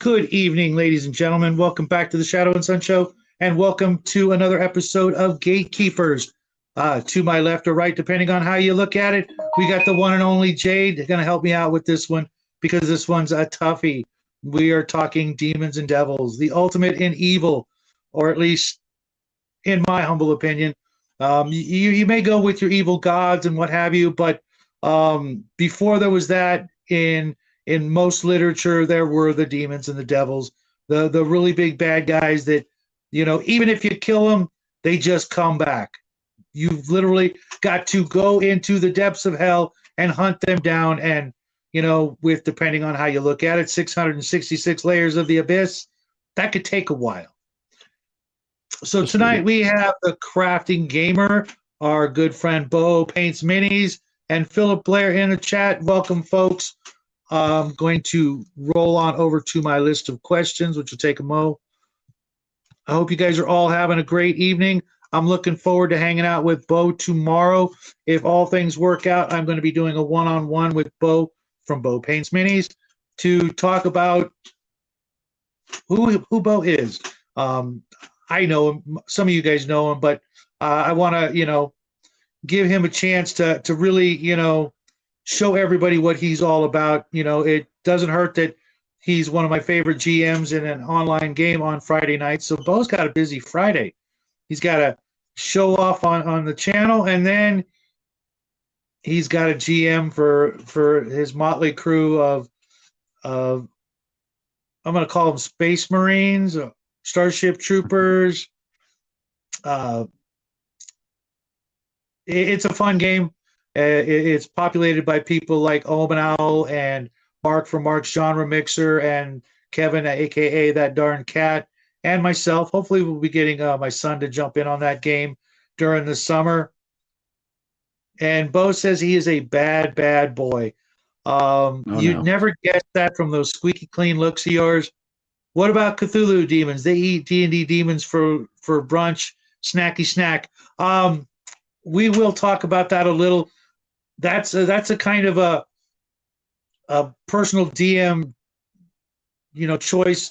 Good evening, ladies and gentlemen. Welcome back to the Shadow and Sun Show, and welcome to another episode of Gatekeepers. To my left or right, depending on how you look at it, we got the one and only Jade going to help me out with this one because this one's a toughie. We are talking demons and devils, the ultimate in evil, or at least in my humble opinion. You may go with your evil gods and what have you, but before there was that in most literature, there were the demons and the devils, the really big bad guys that, even if you kill them, they just come back. You've literally got to go into the depths of hell and hunt them down. And, with depending on how you look at it, 666 layers of the abyss, that could take a while. So tonight we have the crafting gamer, our good friend Bo Paints Minis, and Philip Blair in the chat. Welcome, folks. I'm going to roll on over to my list of questions, which will take a mo. I hope you guys are all having a great evening. I'm looking forward to hanging out with Bo tomorrow. If all things work out, I'm going to be doing a one-on-one with Bo from Bo Paints Minis to talk about who Bo is. I know him. Some of you guys know him, but I want to, give him a chance to really, show everybody what he's all about. It doesn't hurt that he's one of my favorite GMs in an online game on Friday night. So Bo's got a busy Friday. He's got to show off on the channel, and then he's got a GM for his motley crew of I'm going to call them Space Marines, Starship Troopers. It's a fun game. It's populated by people like Omen Owl and Mark from Mark's Genre Mixer and Kevin, a.k.a. That Darn Cat, and myself. Hopefully we'll be getting my son to jump in on that game during the summer. And Bo says he is a bad, bad boy. You'd never guess that from those squeaky clean looks of yours. What about Cthulhu demons? They eat D&D demons for brunch, snacky snack. We will talk about that a little. That's a kind of a personal DM, choice,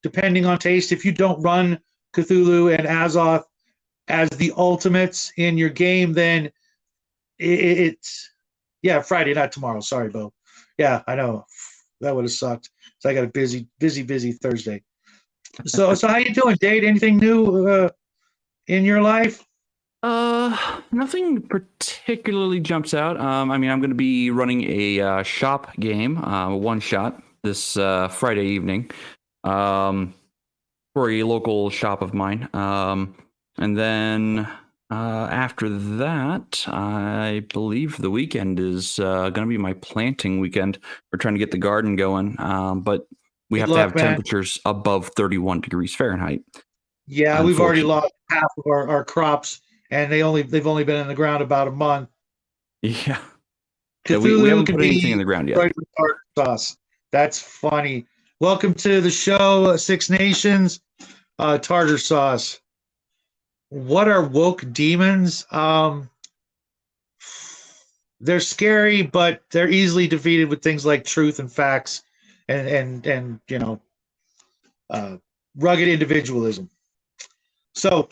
depending on taste. If you don't run Cthulhu and Azoth as the ultimates in your game, then it's Friday, not tomorrow. Sorry, Bo. Yeah, I know that would have sucked. So I got a busy Thursday. So how you doing, Dade? Anything new in your life? Nothing particularly jumps out. I'm going to be running a shop game, one shot this Friday evening, for a local shop of mine. And then after that, I believe the weekend is going to be my planting weekend. We're trying to get the garden going, but we have to have temperatures above 31 degrees Fahrenheit. Yeah, we've already lost half of our crops. And they've only been in the ground about a month. Yeah. Cthulhu we haven't put anything in the ground yet. Tartar sauce. That's funny. Welcome to the show, Six Nations. Tartar sauce. What are woke demons? They're scary, but they're easily defeated with things like truth and facts, and rugged individualism. So,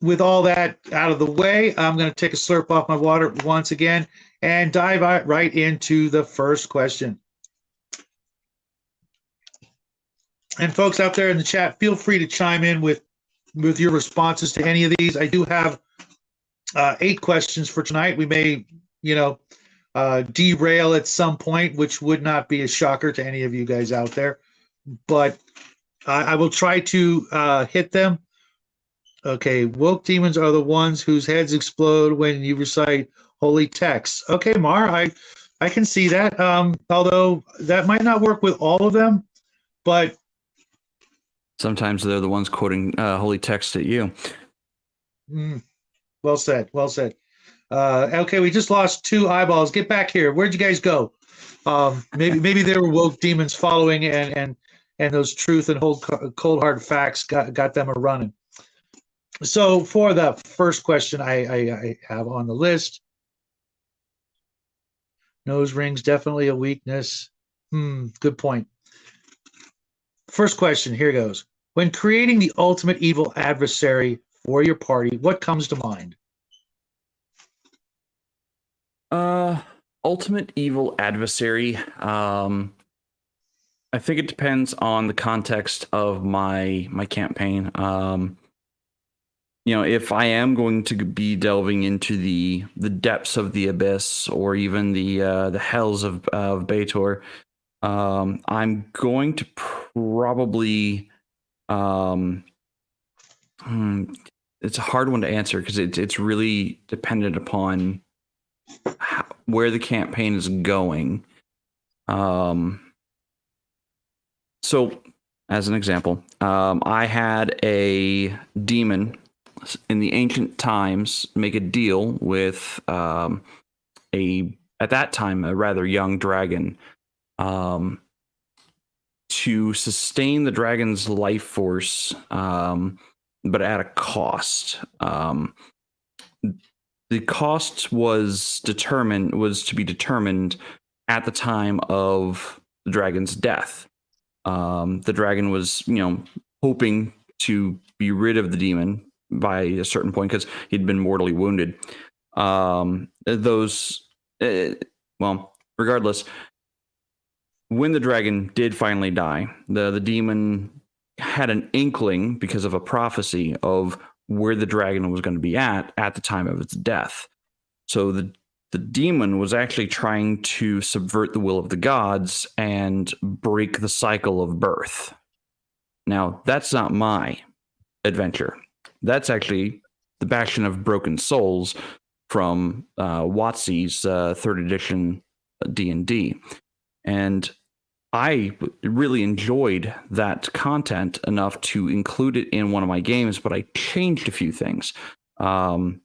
with all that out of the way, I'm going to take a slurp off my water once again and dive right into the first question. And folks out there in the chat, feel free to chime in with your responses to any of these. I do have 8 questions for tonight. We may, derail at some point, which would not be a shocker to any of you guys out there. But I will try to hit them. Okay, woke demons are the ones whose heads explode when you recite holy texts. Okay, Mar, I can see that. Although that might not work with all of them, but sometimes they're the ones quoting holy texts at you. Well said. Well said. Okay, we just lost 2 eyeballs. Get back here. Where'd you guys go? Maybe they were woke demons following, and those truth and cold hard facts got them a running. So for the first question I have on the list, nose rings, definitely a weakness. Good point. First question, here goes. When creating the ultimate evil adversary for your party, what comes to mind? Ultimate evil adversary. I think it depends on the context of my campaign. If I am going to be delving into the depths of the abyss or even the hells of Baator, I'm going to probably it's a hard one to answer because it's really dependent upon where the campaign is going. So, as an example, I had a demon in the ancient times make a deal with at that time, a rather young dragon to sustain the dragon's life force, but at a cost. The cost was to be determined at the time of the dragon's death. The dragon was, hoping to be rid of the demon by a certain point because he'd been mortally wounded. Regardless, when the dragon did finally die, the demon had an inkling because of a prophecy of where the dragon was going to be at the time of its death. So the demon was actually trying to subvert the will of the gods and break the cycle of birth. Now, that's not my adventure. That's actually the Bastion of Broken Souls from WotC's 3rd edition D&D. And I really enjoyed that content enough to include it in one of my games, but I changed a few things. I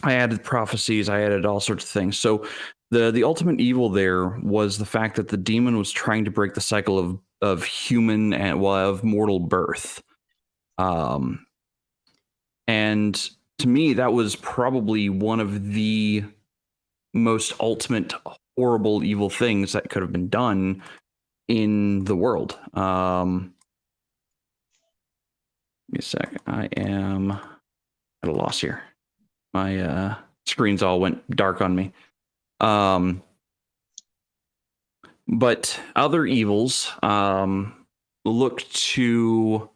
added prophecies, I added all sorts of things. So the ultimate evil there was the fact that the demon was trying to break the cycle of human and of mortal birth. And to me, that was probably one of the most ultimate horrible evil things that could have been done in the world. Give me a sec. I am at a loss here. My screens all went dark on me. But other evils look to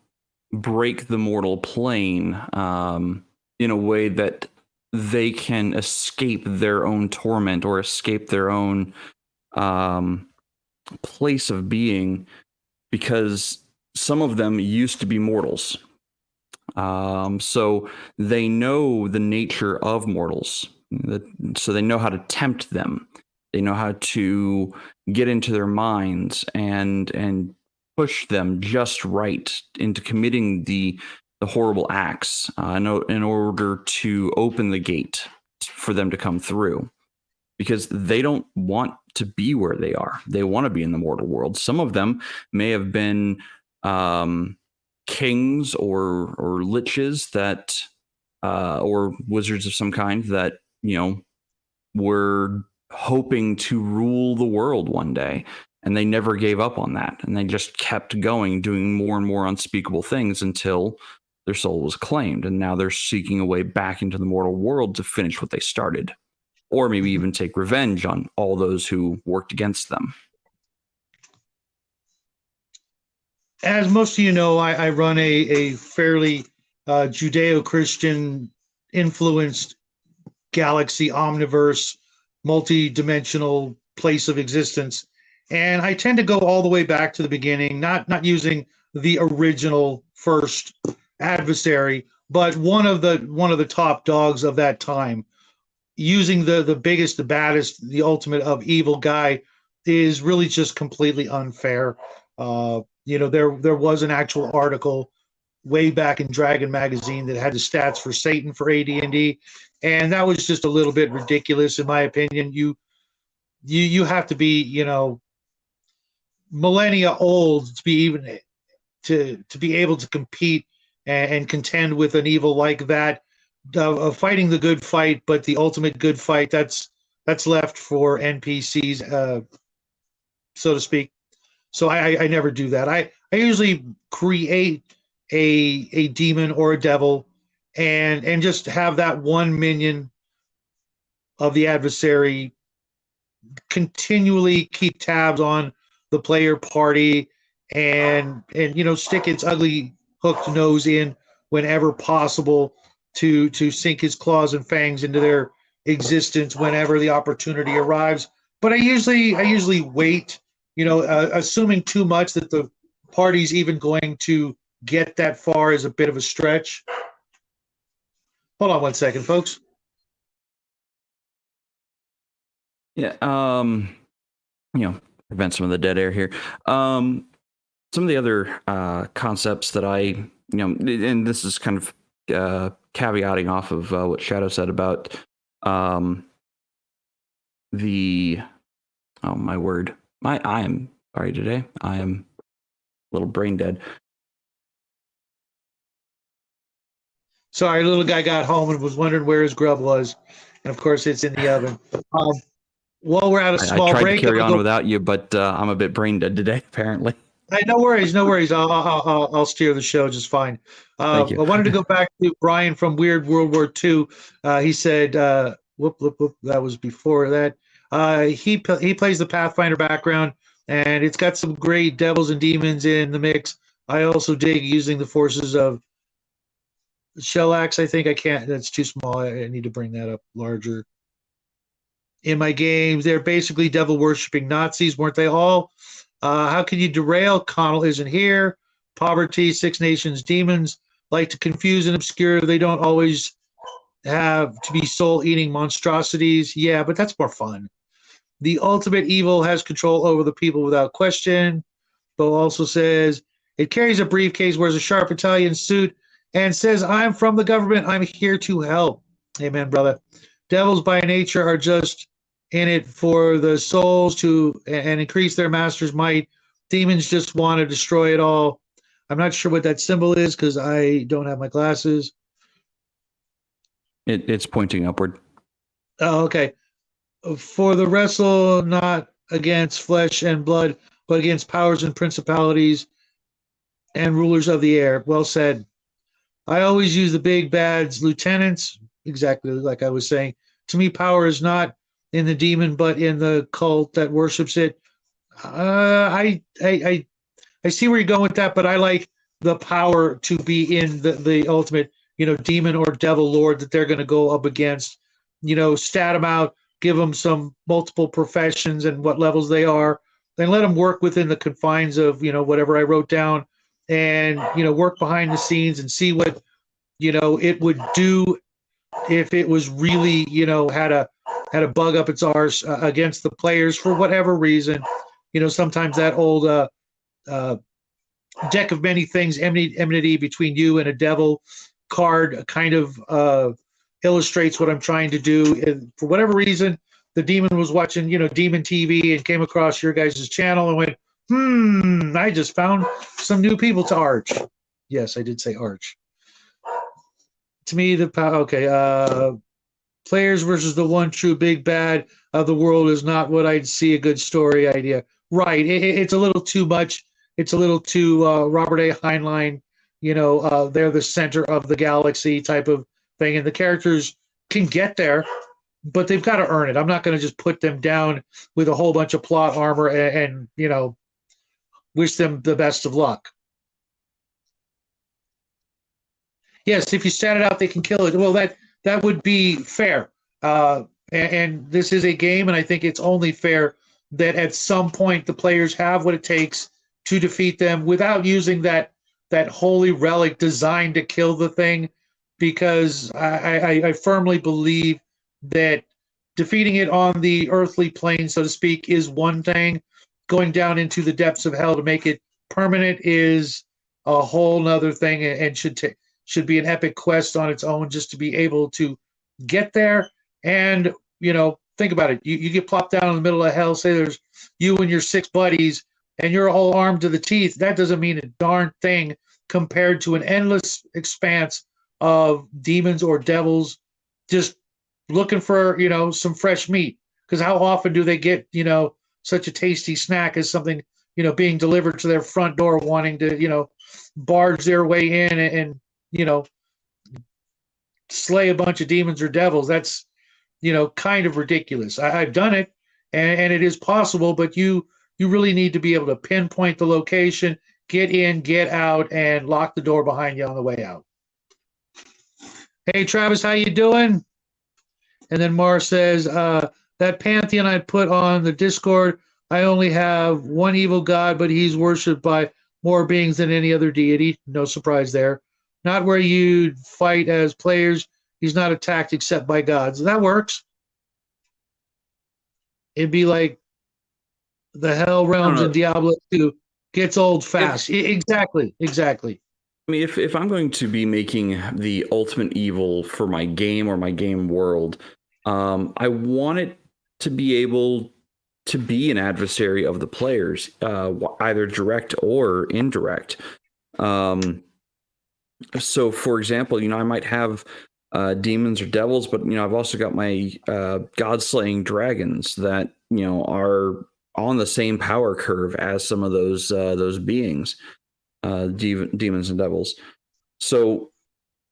break the mortal plane in a way that they can escape their own torment or escape their own place of being, because some of them used to be mortals. So they know the nature of mortals. So they know how to tempt them. They know how to get into their minds and push them just right into committing the horrible acts in order to open the gate for them to come through. Because they don't want to be where they are. They want to be in the mortal world. Some of them may have been kings or liches that or wizards of some kind that were hoping to rule the world one day, and they never gave up on that, and they just kept going, doing more and more unspeakable things until their soul was claimed, and now they're seeking a way back into the mortal world to finish what they started, or maybe even take revenge on all those who worked against them. As most of you know, I run a fairly Judeo-Christian influenced galaxy, omniverse, multi-dimensional place of existence. And I tend to go all the way back to the beginning, not using the original first adversary, but one of the top dogs of that time. Using the biggest, the baddest, the ultimate of evil guy is really just completely unfair. There was an actual article way back in Dragon Magazine that had the stats for Satan for AD&D, and that was just a little bit ridiculous in my opinion. You have to be millennia old to be even to be able to compete and contend with an evil like that. Of fighting the good fight, but the ultimate good fight, that's left for NPCs, so to speak. So I never do that. I usually create a demon or a devil, and just have that one minion of the adversary continually keep tabs on the player party, and stick its ugly hooked nose in whenever possible to sink his claws and fangs into their existence whenever the opportunity arrives. But I usually wait, assuming too much that the party's even going to get that far is a bit of a stretch. Hold on one second, folks. Yeah. Prevent some of the dead air here. Some of the other concepts that I, and this is kind of caveating off of what Shadow said about my word. I am sorry today. I am a little brain dead. Sorry, little guy got home and was wondering where his grub was, and of course it's in the oven. While we're at a small I tried break, to carry on without you, but I'm a bit brain dead today, apparently. No worries, no worries. I'll steer the show just fine. Thank you. I wanted to go back to Brian from Weird World War II. He said, whoop, that was before that. He plays the Pathfinder background, and it's got some great devils and demons in the mix. I also dig using the forces of Shellax. I think I can't. That's too small. I need to bring that up larger. In my games, they're basically devil worshipping Nazis, weren't they all? How can you derail? Connell isn't here. Poverty, Six Nations demons like to confuse and obscure. They don't always have to be soul-eating monstrosities. Yeah, but that's more fun. The ultimate evil has control over the people without question. Bo also says, it carries a briefcase, wears a sharp Italian suit, and says, I'm from the government. I'm here to help. Amen, brother. Devils by nature are just in it for the souls and increase their master's might. Demons just want to destroy it all. I'm not sure what that symbol is because I don't have my glasses. It's pointing upward. Oh, okay. For the wrestle not against flesh and blood, but against powers and principalities and rulers of the air. Well said. I always use the big bads, lieutenants, exactly like I was saying. To me, power is not in the demon, but in the cult that worships it. I see where you're going with that, but I like the power to be in the ultimate, demon or devil lord that they're going to go up against. Stat them out, give them some multiple professions and what levels they are, then let them work within the confines of whatever I wrote down, and work behind the scenes and see what it would do if it was really had a bug up its arse against the players for whatever reason. Sometimes that old deck of many things, enmity between you and a devil card kind of illustrates what I'm trying to do. And for whatever reason, the demon was watching demon TV and came across your guys' channel and went, I just found some new people to arch. Yes, I did say arch. To me, players versus the one true big bad of the world is not what I'd see a good story idea. Right. It's a little too much. It's a little too Robert A. Heinlein, they're the center of the galaxy type of thing. And the characters can get there, but they've got to earn it. I'm not going to just put them down with a whole bunch of plot armor and wish them the best of luck. Yes, if you stat it out, they can kill it. Well, that would be fair. And this is a game, and I think it's only fair that at some point the players have what it takes to defeat them without using that holy relic designed to kill the thing, because I firmly believe that defeating it on the earthly plane, so to speak, is one thing. Going down into the depths of hell to make it permanent is a whole nother thing, and should be an epic quest on its own just to be able to get there. And think about it. You get plopped down in the middle of hell. Say there's you and your 6 buddies, and you're all armed to the teeth. That doesn't mean a darn thing compared to an endless expanse of demons or devils just looking for some fresh meat. Because how often do they get such a tasty snack as something being delivered to their front door, wanting to, barge their way in and slay a bunch of demons or devils. That's, kind of ridiculous. I've done it, and it is possible, but you really need to be able to pinpoint the location, get in, get out, and lock the door behind you on the way out. Hey, Travis, how you doing? And then Mara says, that pantheon I put on the Discord, I only have one evil god, but he's worshipped by more beings than any other deity. No surprise there. Not where you fight as players. He's not attacked except by gods. That works. It'd be like the Hell Realms in Diablo 2. Gets old fast. Exactly. I mean, if I'm going to be making the ultimate evil for my game or my game world, I want it to be able to be an adversary of the players, either direct or indirect. So, for example, I might have demons or devils, but I've also got my god-slaying dragons that are on the same power curve as some of those beings, demons and devils. So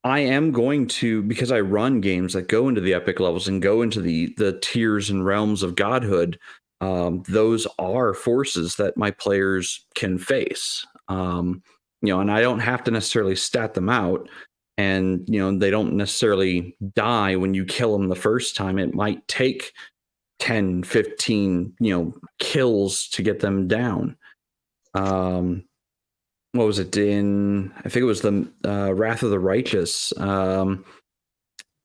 I am going to, because I run games that go into the epic levels and go into the tiers and realms of godhood. Those are forces that my players can face. And I don't have to necessarily stat them out. And, they don't necessarily die when you kill them the first time. It might take 10, 15, kills to get them down. What was it in? I think it was the Wrath of the Righteous.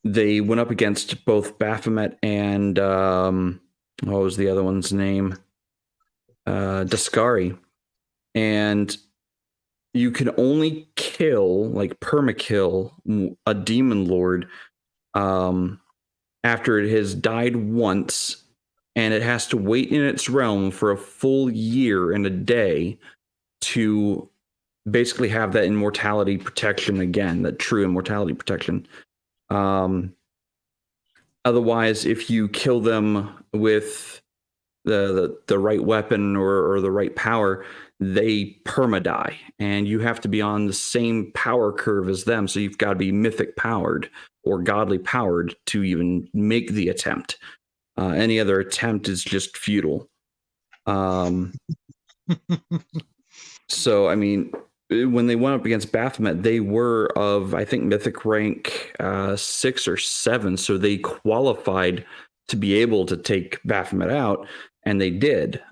They went up against both Baphomet and what was the other one's name? Daskari. And you can only kill, like permakill, a demon lord after it has died once, and it has to wait in its realm for a full year and a day to basically have that immortality protection again, that true immortality protection. Otherwise, if you kill them with the right weapon or the right power, they perma-die, and you have to be on the same power curve as them. So you've got to be mythic powered or godly powered to even make the attempt. Any other attempt is just futile. So, I mean, when they went up against Baphomet, they were of, I think, mythic rank 6 or 7. So they qualified to be able to take Baphomet out, and they did.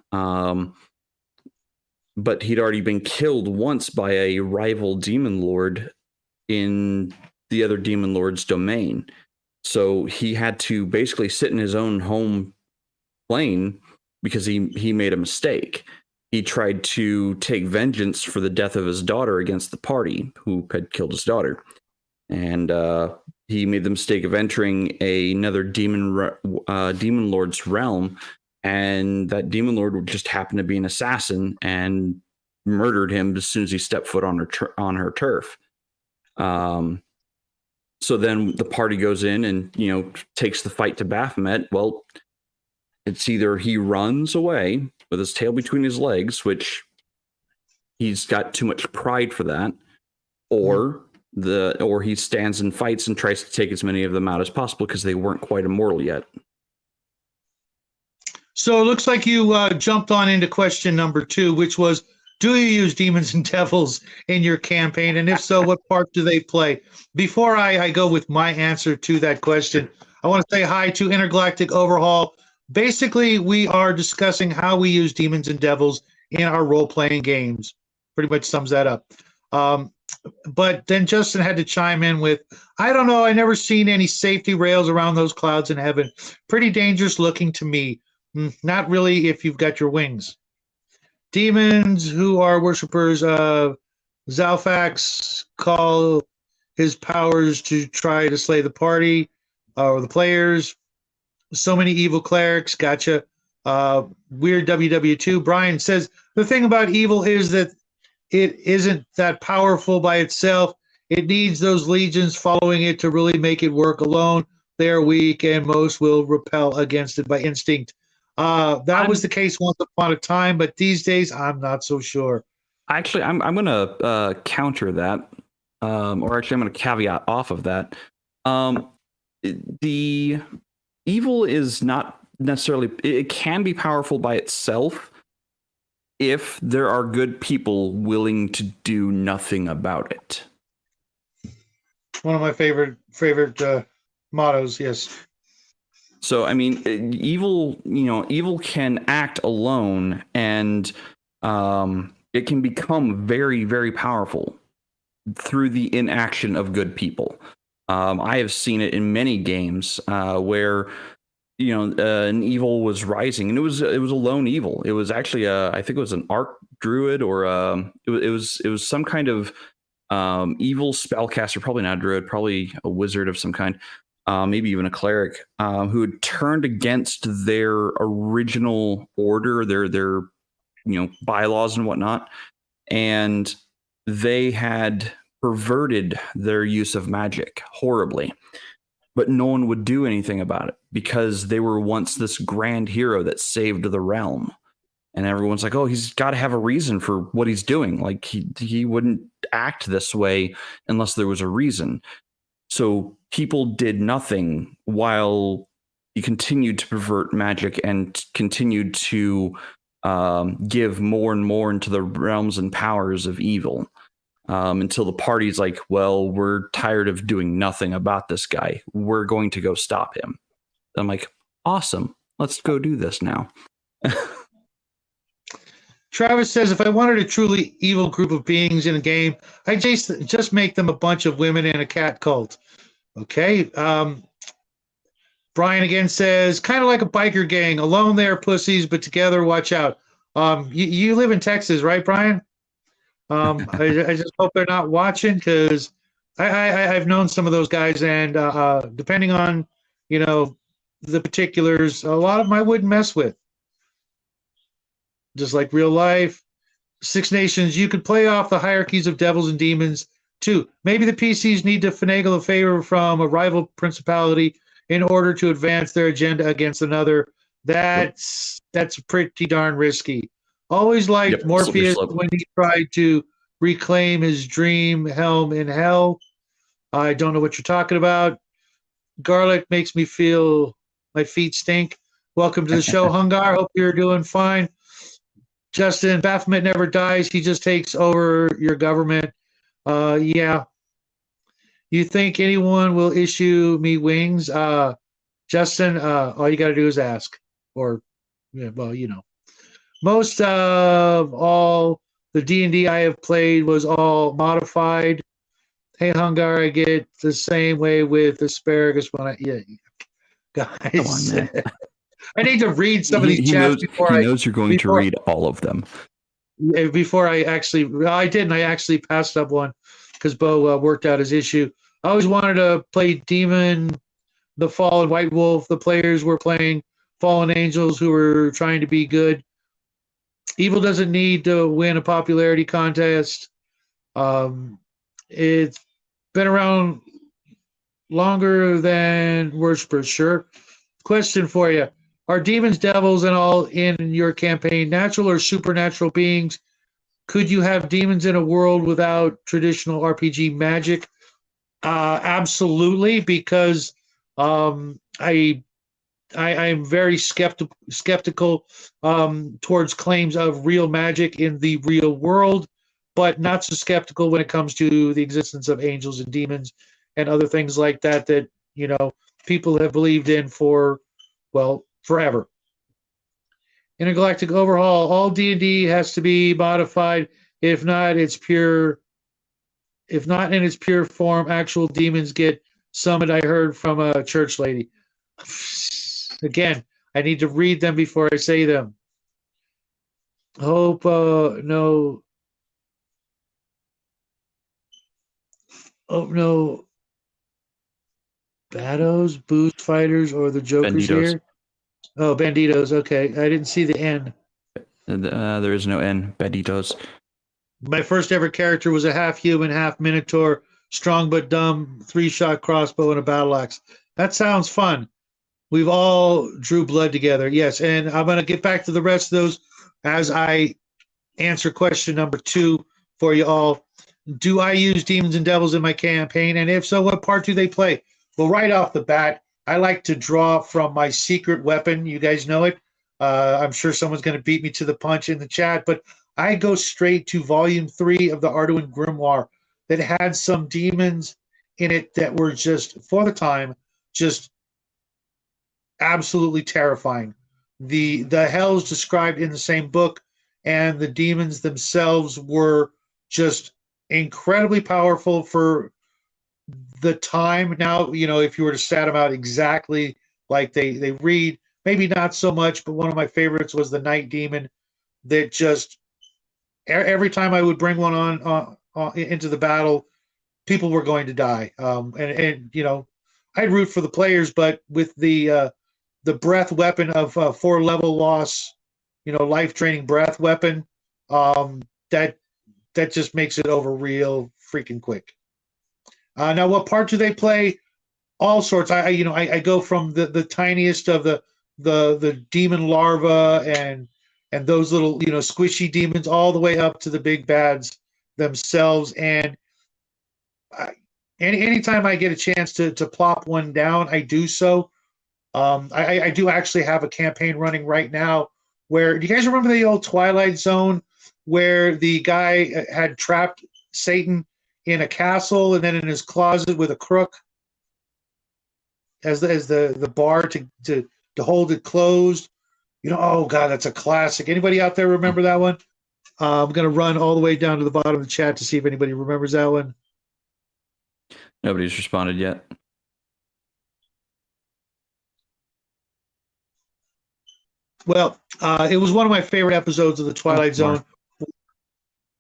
But he'd already been killed once by a rival demon lord in the other demon lord's domain. So he had to basically sit in his own home plane because he made a mistake. He tried to take vengeance for the death of his daughter against the party who had killed his daughter. And he made the mistake of entering another demon lord's realm. And that demon lord would just happen to be an assassin and murdered him as soon as he stepped foot on her turf. So then the party goes in and, takes the fight to Baphomet. Well, it's either he runs away with his tail between his legs, which he's got too much pride for that, or he stands and fights and tries to take as many of them out as possible because they weren't quite immortal yet. So it looks like you jumped on into question number 2, which was, do you use demons and devils in your campaign? And if so, what part do they play? Before I go with my answer to that question, I want to say hi to Intergalactic Overhaul. Basically, we are discussing how we use demons and devils in our role-playing games. Pretty much sums that up. But then Justin had to chime in with, I don't know, I never seen any safety rails around those clouds in heaven. Pretty dangerous looking to me. Not really if you've got your wings. Demons who are worshippers of Zalfax call his powers to try to slay the party or the players. So many evil clerics. Gotcha. Weird WW2. Brian says, the thing about evil is that it isn't that powerful by itself. It needs those legions following it to really make it work alone. They are weak, and most will repel against it by instinct. That was the case once upon a time, but these days I'm not so sure. Actually, I'm going to counter that, or actually, I'm going to caveat off of that. The evil is not necessarily. It can be powerful by itself if there are good people willing to do nothing about it. One of my favorite mottos. Yes. So, I mean, evil can act alone, and it can become very, very powerful through the inaction of good people. I have seen it in many games where an evil was rising, and it was a lone evil. It was actually I think it was an arc druid, or it was some kind of evil spellcaster, probably not a druid, probably a wizard of some kind. Maybe even a cleric, who had turned against their original order, their bylaws and whatnot, and they had perverted their use of magic horribly. But no one would do anything about it because they were once this grand hero that saved the realm. And everyone's like, oh, he's got to have a reason for what he's doing. Like he wouldn't act this way unless there was a reason. So people did nothing while he continued to pervert magic and continued to give more and more into the realms and powers of evil, until the party's like, well, we're tired of doing nothing about this guy. We're going to go stop him. I'm like, awesome. Let's go do this now. Travis says, if I wanted a truly evil group of beings in a game, I just make them a bunch of women in a cat cult. Okay. Brian again says, kind of like a biker gang. Alone they're pussies, but together, watch out. You live in Texas, right, Brian? I just hope they're not watching, because I've known some of those guys, and depending on, the particulars, a lot of them I wouldn't mess with. Just like real life. Six Nations, you could play off the hierarchies of devils and demons too. Maybe the PCs need to finagle a favor from a rival principality in order to advance their agenda against another. That's pretty darn risky. Always liked Morpheus when he tried to reclaim his dream helm in hell. I don't know what you're talking about. Garlic makes me feel my feet stink. Welcome to the show, Hungar. Hope you're doing fine. Justin, Baphomet never dies. He just takes over your government. Yeah. You think anyone will issue me wings? Justin, all you got to do is ask. Or, Most of all the D&D I have played was all modified. Hey, Hungar, I get the same way with asparagus when guys. I need to read some of these chats before he knows you're going to read all of them. Before I didn't. I actually passed up one because Bo worked out his issue. I always wanted to play Demon, the Fallen White Wolf. The players were playing Fallen Angels who were trying to be good. Evil doesn't need to win a popularity contest. It's been around longer than Worshippers, sure. Question for you. Are demons, devils, and all in your campaign natural or supernatural beings? Could you have demons in a world without traditional RPG magic? Absolutely, because I'm very skeptical towards claims of real magic in the real world, but not so skeptical when it comes to the existence of angels and demons and other things like that people have believed in for, forever. Intergalactic overhaul. All D&D has to be modified. If not in its pure form, actual demons get summoned. I heard from a church lady. Again, I need to read them before I say them. Hope no. Oh no. Bados, boost fighters, or the Jokers Banditos. Here. Oh, Banditos. Okay, I didn't see the N. There is no N. Banditos. My first ever character was a half human, half minotaur, strong but dumb, 3-shot crossbow and a battle axe. That sounds fun. We've all drew blood together. Yes. And I'm going to get back to the rest of those as I answer question number 2 for you all. Do I use demons and devils in my campaign? And if so, what part do they play? Well, right off the bat, I like to draw from my secret weapon. You guys know it. I'm sure someone's going to beat me to the punch in the chat, but I go straight to volume 3 of the Arduin Grimoire that had some demons in it that were just, for the time, just absolutely terrifying. The hells described in the same book and the demons themselves were just incredibly powerful for the time. Now, if you were to stat them out exactly like they read, maybe not so much, but one of my favorites was the Night Demon that just every time I would bring one on into the battle, people were going to die. And I'd root for the players, but with the breath weapon of 4 level loss, life draining breath weapon, that just makes it over real freaking quick. Now, what part do they play? All sorts. I go from the tiniest of the demon larva and those little squishy demons all the way up to the big bads themselves. And anytime I get a chance to plop one down, I do so. I do actually have a campaign running right now where, do you guys remember the old Twilight Zone where the guy had trapped Satan in a castle and then in his closet with a crook as the bar to hold it closed? Oh God, that's a classic. Anybody out there remember that one? I'm going to run all the way down to the bottom of the chat to see if anybody remembers that one. Nobody's responded yet. Well, it was one of my favorite episodes of the Twilight Zone.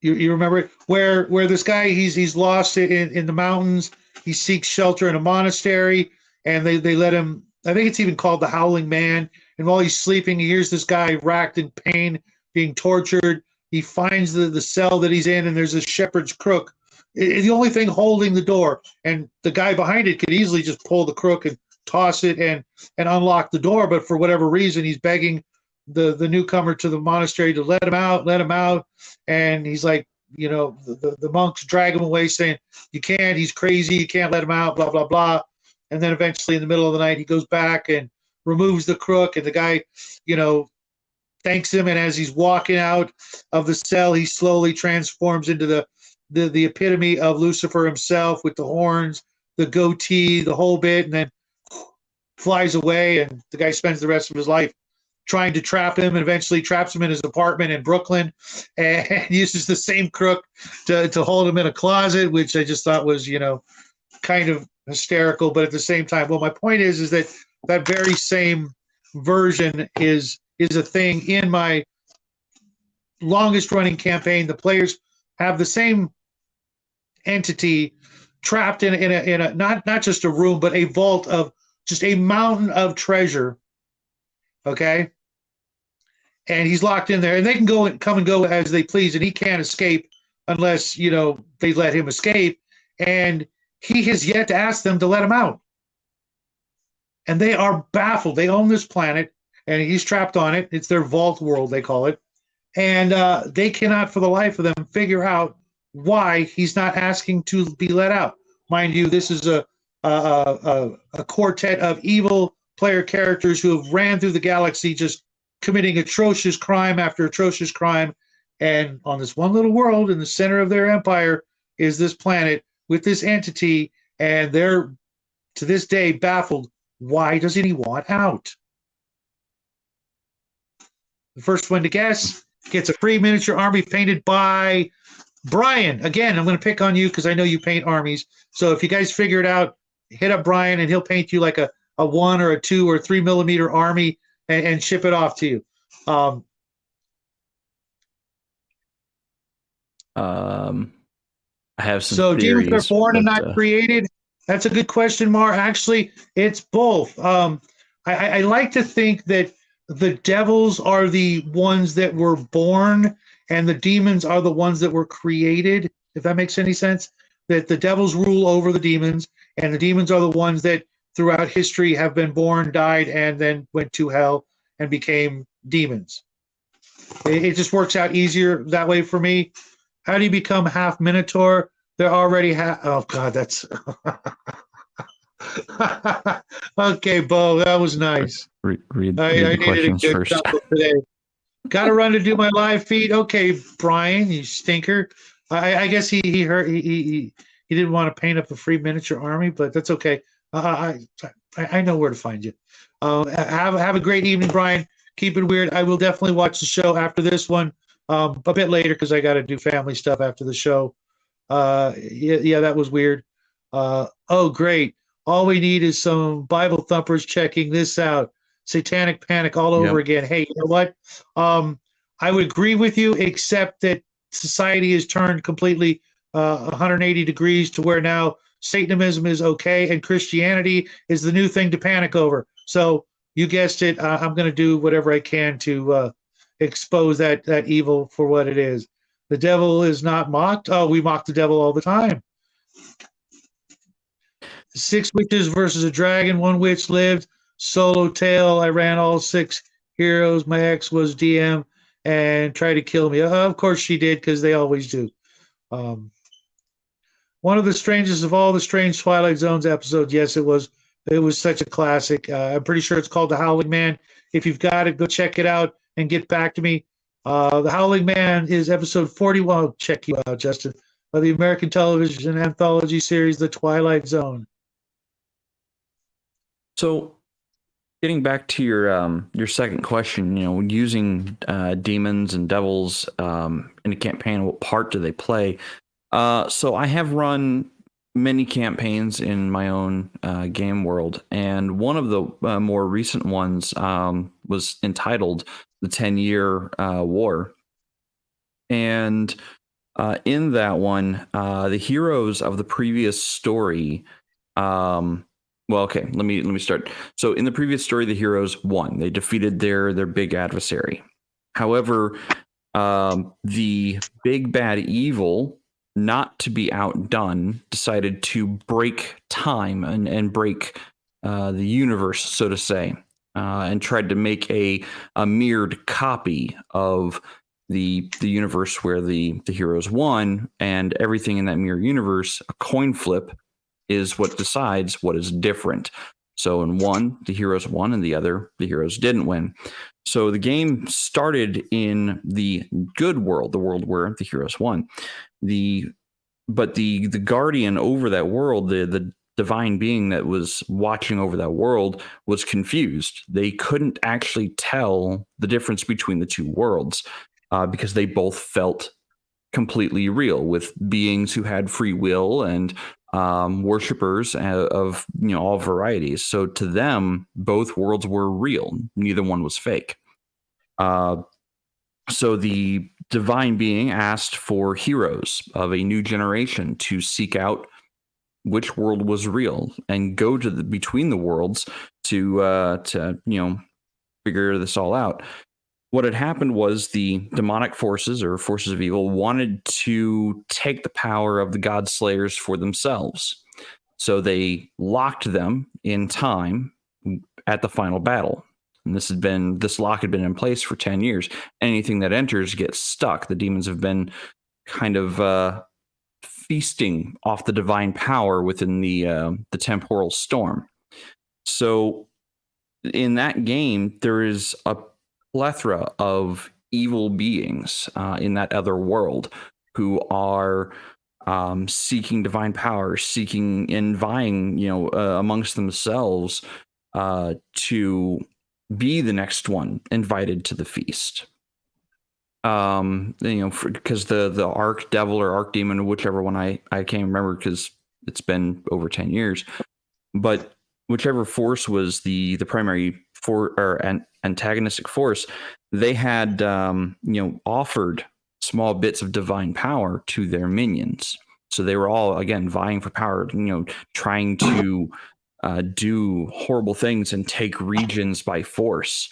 You remember it? Where this guy, he's lost in the mountains. He seeks shelter in a monastery, and they let him. I think it's even called the Howling Man. And while he's sleeping, he hears this guy racked in pain, being tortured. He finds the cell that he's in, and there's a shepherd's crook. It's the only thing holding the door, and the guy behind it could easily just pull the crook and toss it and unlock the door. But for whatever reason, he's begging the newcomer to the monastery to let him out. And he's like, the monks drag him away saying, you can't, he's crazy, you can't let him out, blah, blah, blah. And then eventually in the middle of the night, he goes back and removes the crook, and the guy, thanks him. And as he's walking out of the cell, he slowly transforms into the epitome of Lucifer himself with the horns, the goatee, the whole bit, and then flies away. And the guy spends the rest of his life trying to trap him, and eventually traps him in his apartment in Brooklyn and uses the same crook to hold him in a closet, which I just thought was, kind of hysterical. But at the same time, well, my point is that very same version is a thing in my longest running campaign. The players have the same entity trapped in a not just a room, but a vault of just a mountain of treasure. Okay. And he's locked in there, and they can come and go as they please, and he can't escape unless, they let him escape. And he has yet to ask them to let him out. And they are baffled. They own this planet, and he's trapped on it. It's their vault world, they call it. And they cannot for the life of them figure out why he's not asking to be let out. Mind you, this is a quartet of evil player characters who have ran through the galaxy just committing atrocious crime after atrocious crime. And on this one little world in the center of their empire is this planet with this entity, and they're to this day baffled. Why doesn't he want out? The first one to guess gets a free miniature army painted by Brian. Again, I'm going to pick on you because I know you paint armies. So if you guys figure it out, hit up Brian, and he'll paint you like a 1 or a 2 or 3 millimeter army and ship it off to you. I have some so theories, demons are born and not created. That's a good question, Mar. Actually, it's both. I like to think that the devils are the ones that were born and the demons are the ones that were created, if that makes any sense. That the devils rule over the demons, and the demons are the ones that throughout history have been born, died, and then went to hell and became demons. It just works out easier that way for me. How do you become half Minotaur? They're already half. Oh God, that's okay, Bo. That was nice. Read I the needed a questions good first. chuckle today. Got to run to do my live feed. Okay, Brian, you stinker. I guess he hurt. He didn't want to paint up a free miniature army, but that's okay. I know where to find you. Have a great evening, Brian. Keep it weird. I will definitely watch the show after this one, a bit later because I got to do family stuff after the show. Yeah, that was weird. Oh, great. All we need is some Bible thumpers checking this out. Satanic panic all over again. Hey, you know what? I would agree with you, except that society has turned completely 180 degrees to where now Satanism is okay and Christianity is the new thing to panic over. So you guessed it. I'm going to do whatever I can to expose that evil for what it is. The devil is not mocked. Oh, we mock the devil all the time. 6 witches versus a dragon. 1 witch lived. Solo tail. I ran all 6 heroes. My ex was DM and tried to kill me. Of course she did, because they always do. One of the strangest of all the strange Twilight Zones episodes. Yes, it was. It was such a classic. I'm pretty sure it's called The Howling Man. If you've got it, go check it out and get back to me. The Howling Man is episode 41. I'll check you out, Justin. Of the American television anthology series, The Twilight Zone. So, getting back to your second question, using demons and devils in a campaign, what part do they play? So I have run many campaigns in my own game world, and one of the more recent ones was entitled The 10-Year War. And in that one, the heroes of the previous story, well, okay, let me start. So in the previous story, the heroes won. They defeated their big adversary. However, the big bad evil, not to be outdone, decided to break time and break the universe, so to say, and tried to make a mirrored copy of the universe where the heroes won, and everything in that mirror universe, a coin flip is what decides what is different. So in one, the heroes won, and the other, the heroes didn't win. So the game started in the good world, the world where the heroes won. But the guardian over that world, the divine being that was watching over that world, was confused. They couldn't actually tell the difference between the two worlds because they both felt completely real, with beings who had free will and worshippers of all varieties. So to them, both worlds were real. Neither one was fake. So the divine being asked for heroes of a new generation to seek out which world was real and go to between the worlds to figure this all out. What had happened was the demonic forces, or forces of evil, wanted to take the power of the God Slayers for themselves. So they locked them in time at the final battle. And this lock had been in place for 10 years. Anything that enters gets stuck. The demons have been kind of feasting off the divine power within the temporal storm. So in that game, there is a plethora of evil beings in that other world who are seeking divine power, seeking and vying, amongst themselves to be the next one invited to the feast. Because the arch devil or arch demon, whichever one I can't remember because it's been over 10 years, but whichever force was the primary antagonistic force, they had offered small bits of divine power to their minions. So they were all, again, vying for power, trying to do horrible things and take regions by force,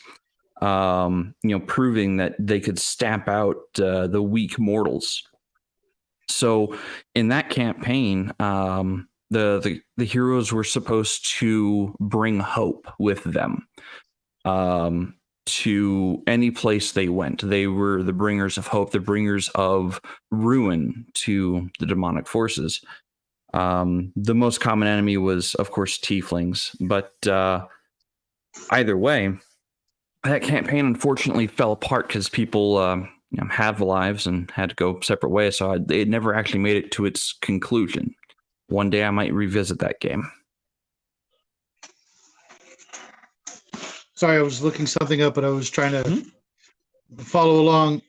proving that they could stamp out the weak mortals. So in that campaign, the heroes were supposed to bring hope with them to any place they went. They were the bringers of hope, the bringers of ruin to the demonic forces. The most common enemy was, of course, tieflings, but either way, that campaign unfortunately fell apart because people have lives and had to go separate ways, so it never actually made it to its conclusion. One day I might revisit that game. Sorry, I was looking something up, but I was trying to follow along.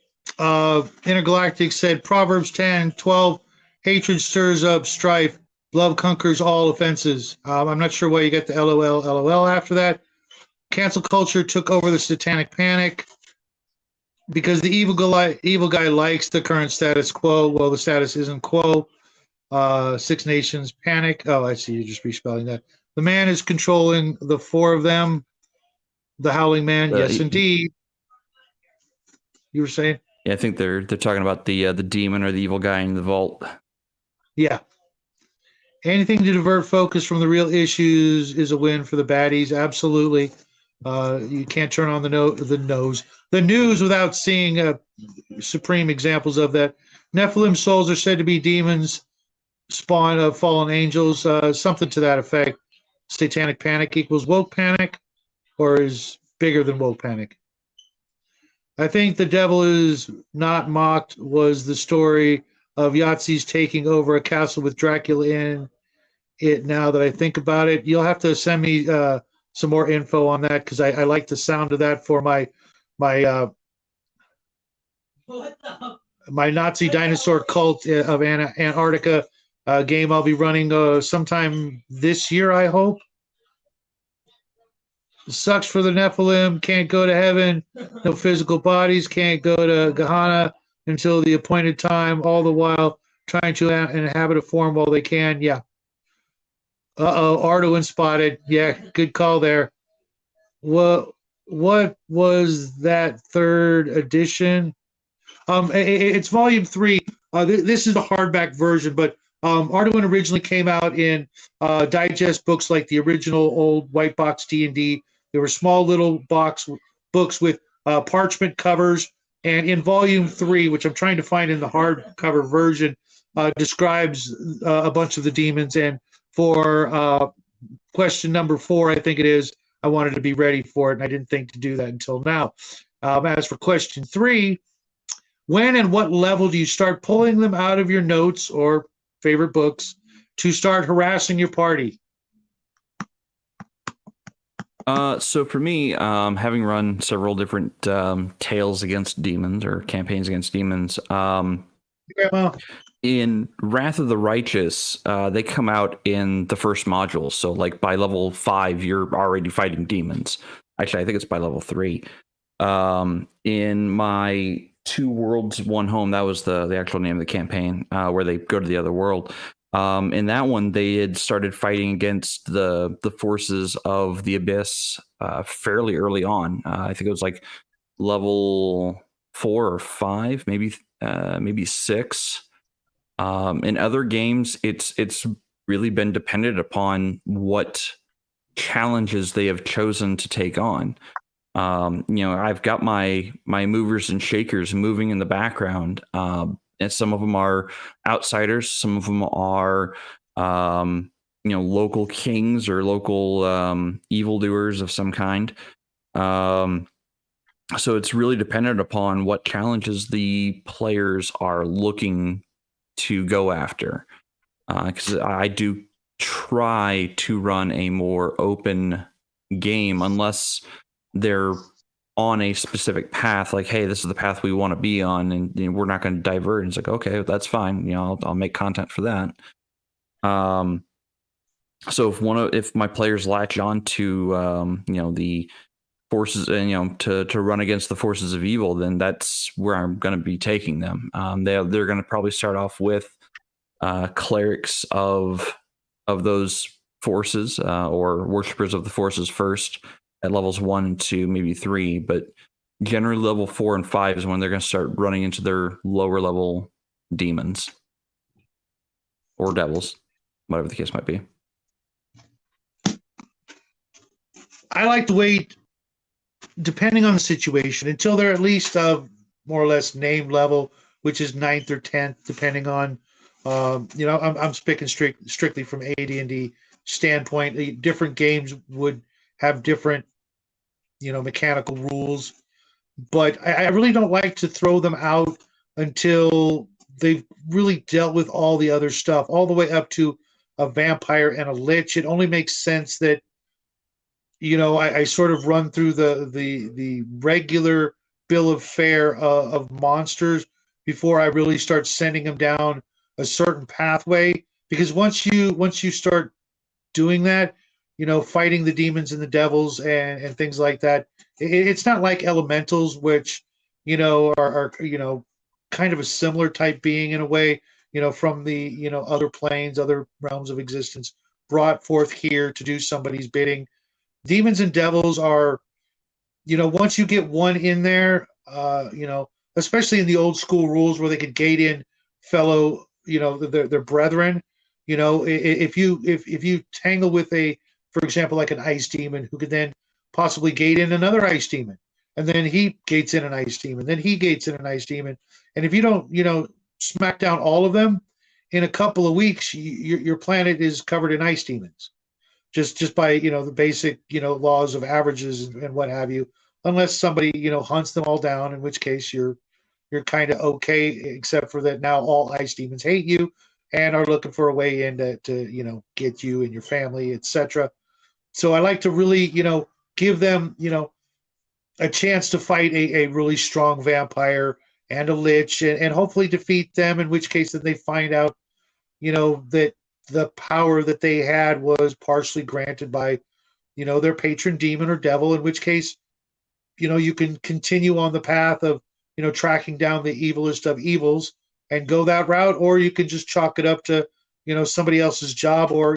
Intergalactic said, Proverbs 10:12, hatred stirs up strife, love conquers all offenses. I'm not sure why you got the LOL after that. Cancel culture took over the satanic panic because the evil guy likes the current status quo. Well, the status isn't quo. Six Nations panic. Oh, I see. You're just respelling that. The man is controlling the four of them. The Howling Man, yes, indeed. You were saying? Yeah, I think they're talking about the demon or the evil guy in the vault. Yeah. Anything to divert focus from the real issues is a win for the baddies. Absolutely. You can't turn on the news without seeing supreme examples of that. Nephilim souls are said to be demons, spawn of fallen angels, something to that effect. Satanic panic equals woke panic, or is bigger than woke panic. I think the devil is not mocked was the story of Yahtzees taking over a castle with Dracula in it. Now that I think about it, you'll have to send me some more info on that, because I like the sound of that for my Nazi dinosaur cult of Antarctica game I'll be running sometime this year, I hope. Sucks for the Nephilim, can't go to heaven, no physical bodies, can't go to Gehenna until the appointed time, all the while trying to inhabit a form while they can. Yeah. Arduin spotted. Yeah, good call there. What was that third edition? It's volume 3. This is the hardback version, but Arduin originally came out in digest books like the original old white box D&D. There were small little books with parchment covers, and in volume 3, which I'm trying to find in the hardcover version, describes a bunch of the demons. And for question number 4, I think it is, I wanted to be ready for it, and I didn't think to do that until now. As for question 3, when and what level do you start pulling them out of your notes or favorite books to start harassing your party? So for me, having run several different tales against demons or campaigns against demons, in Wrath of the Righteous, they come out in the first module. So like by level 5, you're already fighting demons. Actually, I think it's by level 3. In my 2 Worlds, 1 Home, that was the actual name of the campaign, where they go to the other world. In that one, they had started fighting against the forces of the Abyss fairly early on. I think it was like level 4 or 5, maybe 6. In other games, it's really been dependent upon what challenges they have chosen to take on. I've got my movers and shakers moving in the background. And some of them are outsiders. Some of them are, local kings or local evildoers of some kind. So it's really dependent upon what challenges the players are looking to go after. Because I do try to run a more open game, unless they're on a specific path, like, hey, this is the path we want to be on, and we're not going to divert. And it's like, okay, that's fine. I'll make content for that. So if my players latch on to the forces, and to run against the forces of evil, then that's where I'm going to be taking them. They're going to probably start off with clerics of those forces, or worshippers of the forces first, at levels 1 and 2, maybe 3, but generally level 4 and 5 is when they're going to start running into their lower level demons or devils, whatever the case might be. I like to wait, depending on the situation, until they're at least more or less name level, which is 9th or 10th, depending on, I'm speaking strictly from AD&D standpoint. Different games would have different, mechanical rules, but I really don't like to throw them out until they've really dealt with all the other stuff, all the way up to a vampire and a lich. It only makes sense that I sort of run through the regular bill of fare of monsters before I really start sending them down a certain pathway. Because once you start doing that, fighting the demons and the devils and things like that, it's not like elementals, which are kind of a similar type being in a way, from the other planes, other realms of existence, brought forth here to do somebody's bidding. Demons and devils are, once you get one in there, especially in the old school rules where they could gate in fellow, their brethren. If you tangle with for example, like an ice demon who could then possibly gate in another ice demon, and then he gates in an ice demon, then he gates in an ice demon, and if you don't, smack down all of them in a couple of weeks, your planet is covered in ice demons. Just by the basic laws of averages and what have you, unless somebody hunts them all down, in which case you're kind of okay, except for that now all ice demons hate you and are looking for a way in to get you and your family, etc. So I like to really give them a chance to fight a really strong vampire and a lich, and hopefully defeat them, in which case then they find out that the power that they had was partially granted by, their patron demon or devil, in which case, you can continue on the path of, tracking down the evilest of evils and go that route, or you can just chalk it up to, somebody else's job, or,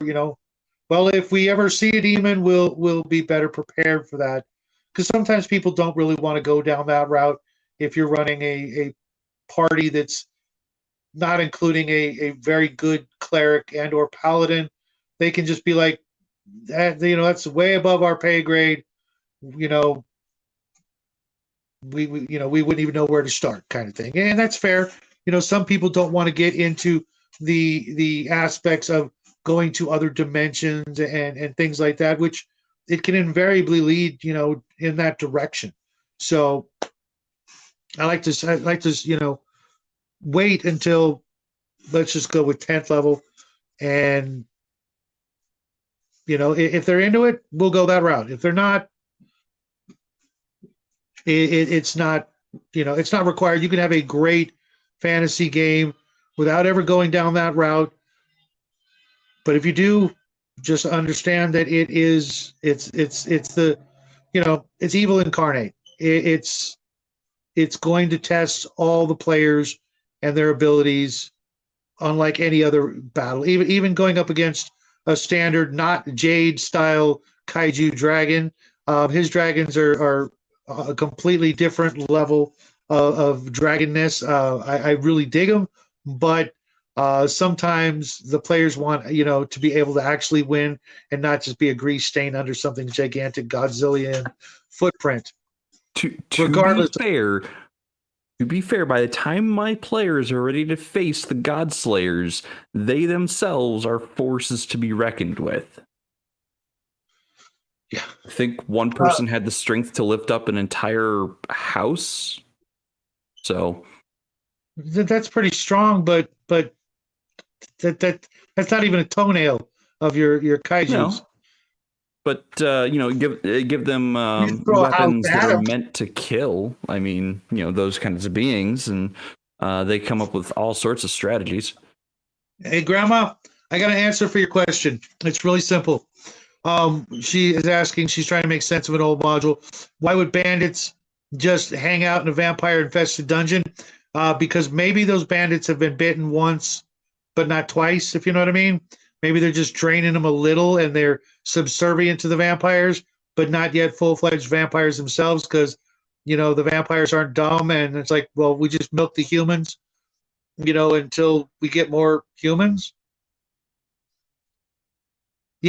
well, if we ever see a demon, we'll be better prepared for that. Because sometimes people don't really want to go down that route if you're running a party that's not including a very good cleric and or paladin. They can just be like, that's way above our pay grade. We wouldn't even know where to start, kind of thing. And that's fair. Some people don't want to get into the aspects of going to other dimensions and things like that, which it can invariably lead, in that direction. So I like to wait until, let's just go with 10th level, and if they're into it, we'll go that route. If they're not, it's not it's not required. You can have a great fantasy game without ever going down that route. But if you do, just understand that it's the it's evil incarnate. It's going to test all the players and their abilities, unlike any other battle. Even going up against a standard, not Jade style kaiju dragon, his dragons are a completely different level of dragonness. I really dig them, but sometimes the players want to be able to actually win and not just be a grease stain under something gigantic Godzillian footprint. Regardless, to be fair, by the time my players are ready to face the Godslayers, they themselves are forces to be reckoned with. Yeah. I think one person had the strength to lift up an entire house. So that's pretty strong, but that's not even a toenail of your kaijus. No. But give them weapons that are meant to kill. I mean, those kinds of beings, and they come up with all sorts of strategies. Hey, Grandma, I got an answer for your question. It's really simple. She is asking. She's trying to make sense of an old module. Why would bandits just hang out in a vampire-infested dungeon? Because maybe those bandits have been bitten once, but not twice. If you know what I mean. Maybe they're just draining them a little, and they're subservient to the vampires, but not yet full-fledged vampires themselves, because, the vampires aren't dumb, and it's like, well, we just milk the humans, until we get more humans.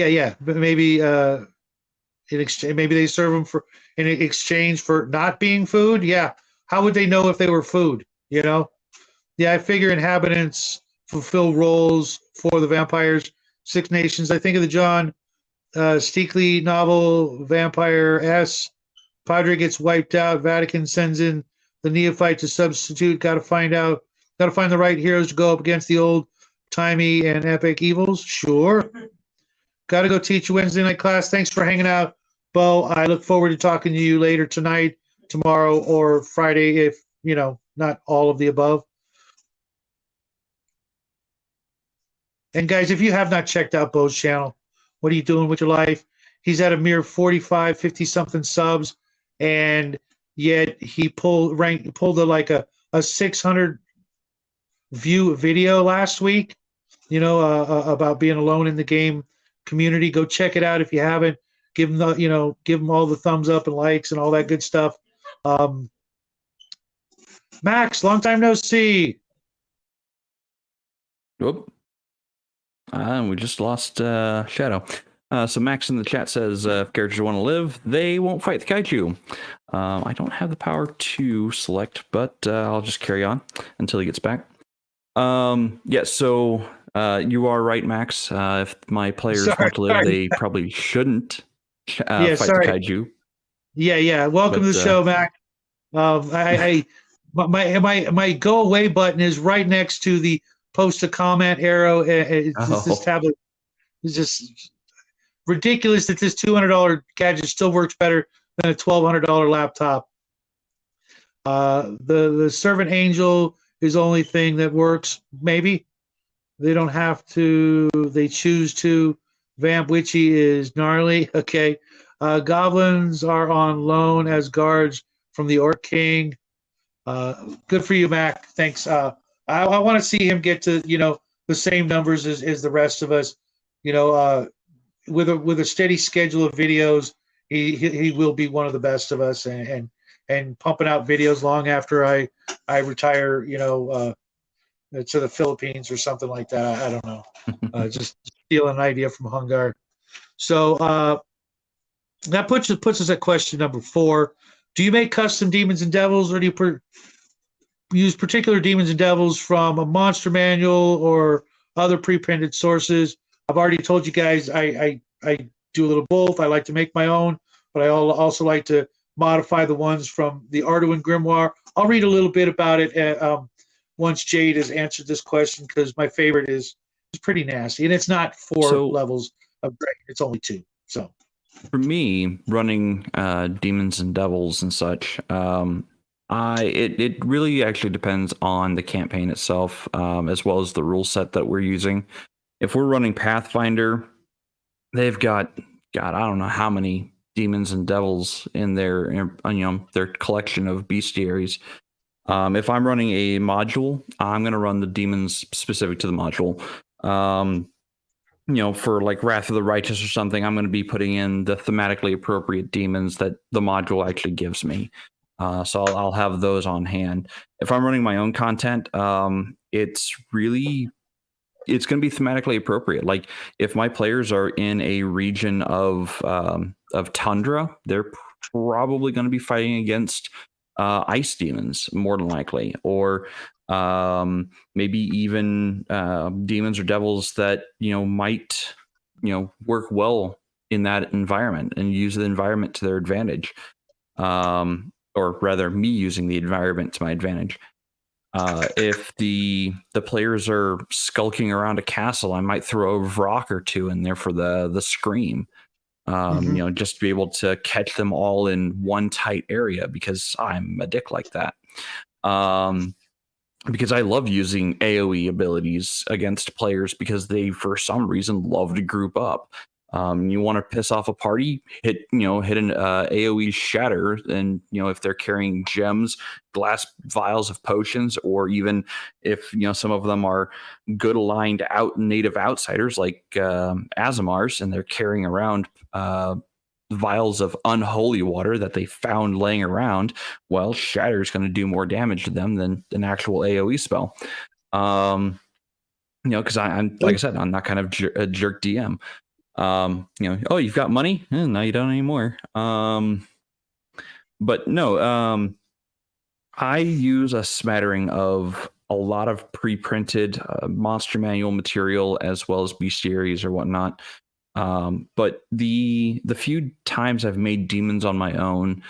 Yeah. But maybe in exchange, maybe they serve them in exchange for not being food. Yeah. How would they know if they were food? You know? Yeah, I figure inhabitants fulfill roles for the vampires. Six Nations. I think of the John Steakley novel Vampire S. Padre gets wiped out. Vatican sends in the neophyte to substitute. Got to find the right heroes to go up against the old timey and epic evils. Sure. Got to go teach a Wednesday night class. Thanks for hanging out, Bo. I look forward to talking to you later tonight, tomorrow, or Friday, if not all of the above. And guys, if you have not checked out Bo's channel, what are you doing with your life? He's at a mere 45, 50 something subs, and yet he pulled a 600 view video last week, about being alone in the game community. Go check it out if you haven't. Give him all the thumbs up and likes and all that good stuff. Max, long time no see. Whoop. We just lost Shadow. So Max in the chat says, if characters want to live, they won't fight the kaiju. I don't have the power to select, but I'll just carry on until he gets back. So you are right, Max. If my players want to live, they probably shouldn't fight the kaiju. Yeah. Welcome to the show, Max. My go away button is right next to the post a comment arrow. This tablet is just ridiculous that this $200 gadget still works better than a $1,200 laptop. The servant angel is the only thing that works. Maybe they don't have to. They choose to. Vamp Witchy is gnarly. Okay. Goblins are on loan as guards from the Orc King. Good for you, Mac. Thanks. I want to see him get to the same numbers as the rest of us. With a steady schedule of videos, he will be one of the best of us, and pumping out videos long after I retire, to the Philippines or something like that. I don't know. Just steal an idea from Hungar. So that puts us at question number 4. Do you make custom demons and devils, or do you use particular demons and devils from a monster manual or other pre-printed sources? I've already told you guys I do a little both. I like to make my own, but I also like to modify the ones from the Arduin Grimoire. I'll read a little bit about it once Jade has answered this question, because my favorite is pretty nasty, and it's not 4 levels of great. It's only 2. So for me, running demons and devils and such, it really actually depends on the campaign itself, as well as the rule set that we're using. If we're running Pathfinder, they've got, God, I don't know how many demons and devils in their collection of bestiaries. If I'm running a module, I'm going to run the demons specific to the module. For like Wrath of the Righteous or something, I'm going to be putting in the thematically appropriate demons that the module actually gives me. So I'll have those on hand. If I'm running my own content, it's going to be thematically appropriate. Like if my players are in a region of tundra, they're probably going to be fighting against ice demons more than likely, or maybe even demons or devils that might work well in that environment and use the environment to their advantage, or rather me using the environment to my advantage. If the players are skulking around a castle, I might throw a Vrock or 2 in there for the scream. Just to be able to catch them all in one tight area, because I'm a dick like that. Because I love using AoE abilities against players, because they, for some reason, love to group up. You want to piss off a party, hit an AoE shatter, and if they're carrying gems, glass vials of potions, or even if some of them are good aligned native outsiders like Azamars, and they're carrying around vials of unholy water that they found laying around, well, shatter is going to do more damage to them than an actual AoE spell. Because I'm like I said, I'm not kind of a jerk DM. Oh, you've got money? No, you don't anymore. But no, I use a smattering of a lot of pre-printed monster manual material as well as bestiaries or whatnot. But the few times I've made demons on my own,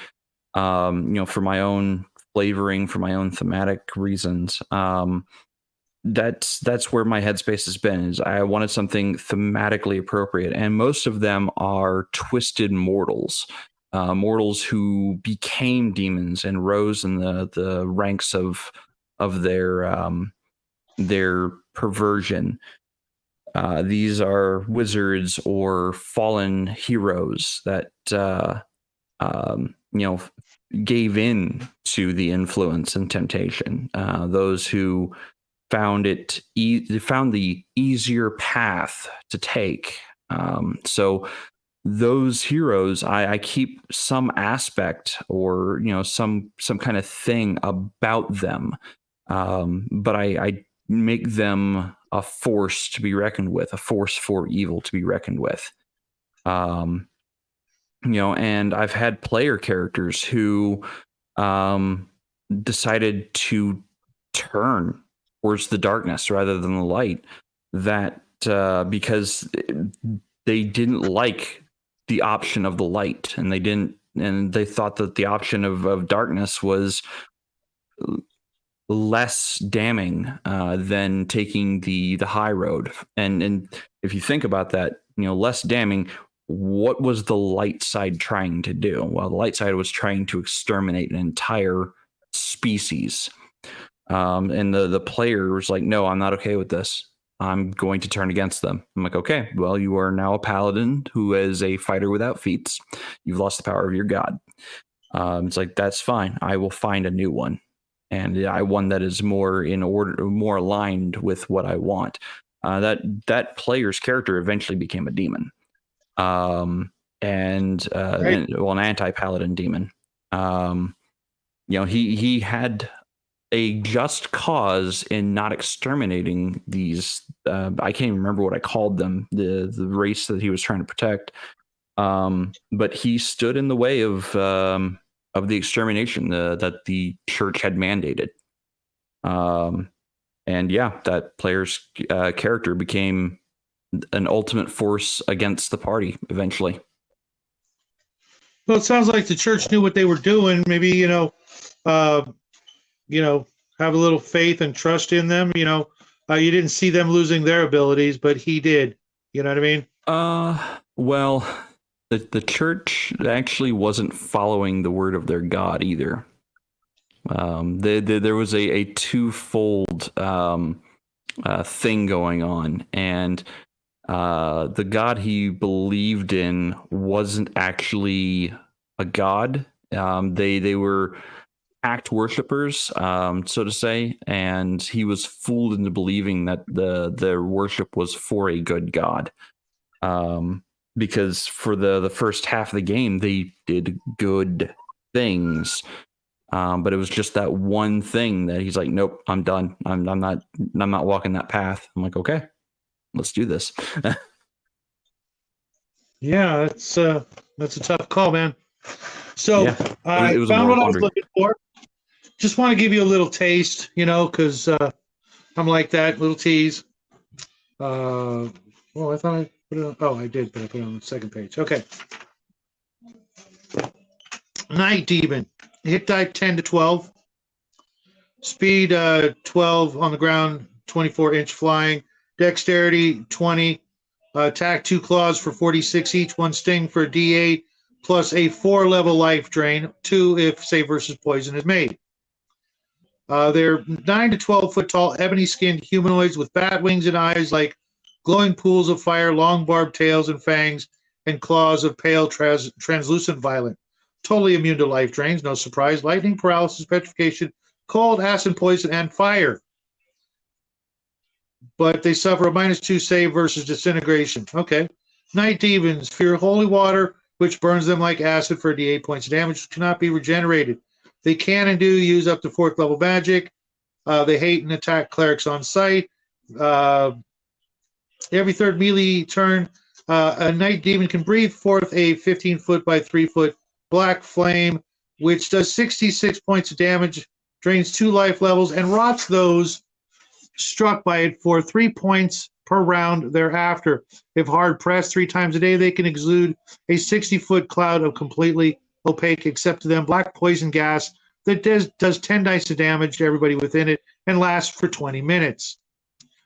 for my own flavoring, for my own thematic reasons, that's where my headspace has been. Is I wanted something thematically appropriate, and most of them are twisted mortals. Mortals who became demons and rose in the ranks of their perversion. These are wizards or fallen heroes that gave in to the influence and temptation. Those who found found the easier path to take. So those heroes, I keep some aspect or some kind of thing about them, but I make them a force to be reckoned with, a force for evil to be reckoned with. And I've had player characters who decided to turn towards the darkness rather than the light, that because they didn't like the option of the light, and they thought that the option of darkness was less damning than taking the high road. And if you think about that, less damning. What was the light side trying to do? Well, the light side was trying to exterminate an entire species. And the player was like, no, I'm not okay with this. I'm going to turn against them. I'm like, okay, well, you are now a paladin who is a fighter without feats. You've lost the power of your god. It's like, that's fine. I will find a new one. And one that is more in order, more aligned with what I want. That player's character eventually became a demon. An anti-paladin demon. He had a just cause in not exterminating these. I can't even remember what I called them. The race that he was trying to protect. But he stood in the way of the extermination that the church had mandated. That player's character became an ultimate force against the party eventually. Well, it sounds like the church knew what they were doing. Maybe, have a little faith and trust in them. You didn't see them losing their abilities, but he did. You know what I mean? Well, the church actually wasn't following the word of their God either. There was a twofold thing going on, and the god he believed in wasn't actually a god. They were act worshippers, so to say, and he was fooled into believing that their worship was for a good god. Because for the first half of the game, they did good things. But it was just that one thing that he's like, nope, I'm done. I'm not walking that path. I'm like, okay, let's do this. Yeah, that's a tough call, man. So Yeah, I found what I was looking for. Just want to give you a little taste, because I'm like that, little tease. I thought I put it on. Oh, I did, but I put it on the second page. Okay. Night Demon. Hit die 10 to 12. Speed 12 on the ground, 24-inch flying. Dexterity 20. Attack 2 claws for 46 each. 1 sting for a D8, plus a 4-level life drain. 2 if save versus poison is made. They're 9 to 12 foot tall, ebony-skinned humanoids with bat wings and eyes like glowing pools of fire, long barbed tails and fangs, and claws of pale translucent violet. Totally immune to life drains, no surprise. Lightning, paralysis, petrification, cold, acid, poison, and fire. But they suffer a -2 save versus disintegration. Okay. Night demons fear holy water, which burns them like acid for D8 points of damage, which cannot be regenerated. They can and do use up to 4th level magic. They hate and attack clerics on sight. Every third melee turn, A night demon can breathe forth a 15-foot by 3-foot black flame, which does 66 points of damage, drains 2 life levels, and rots those struck by it for 3 points per round thereafter. If hard pressed 3 times a day, they can exude a 60-foot cloud of completely opaque, except to them, black poison gas that does 10 dice of damage to everybody within it and lasts for 20 minutes.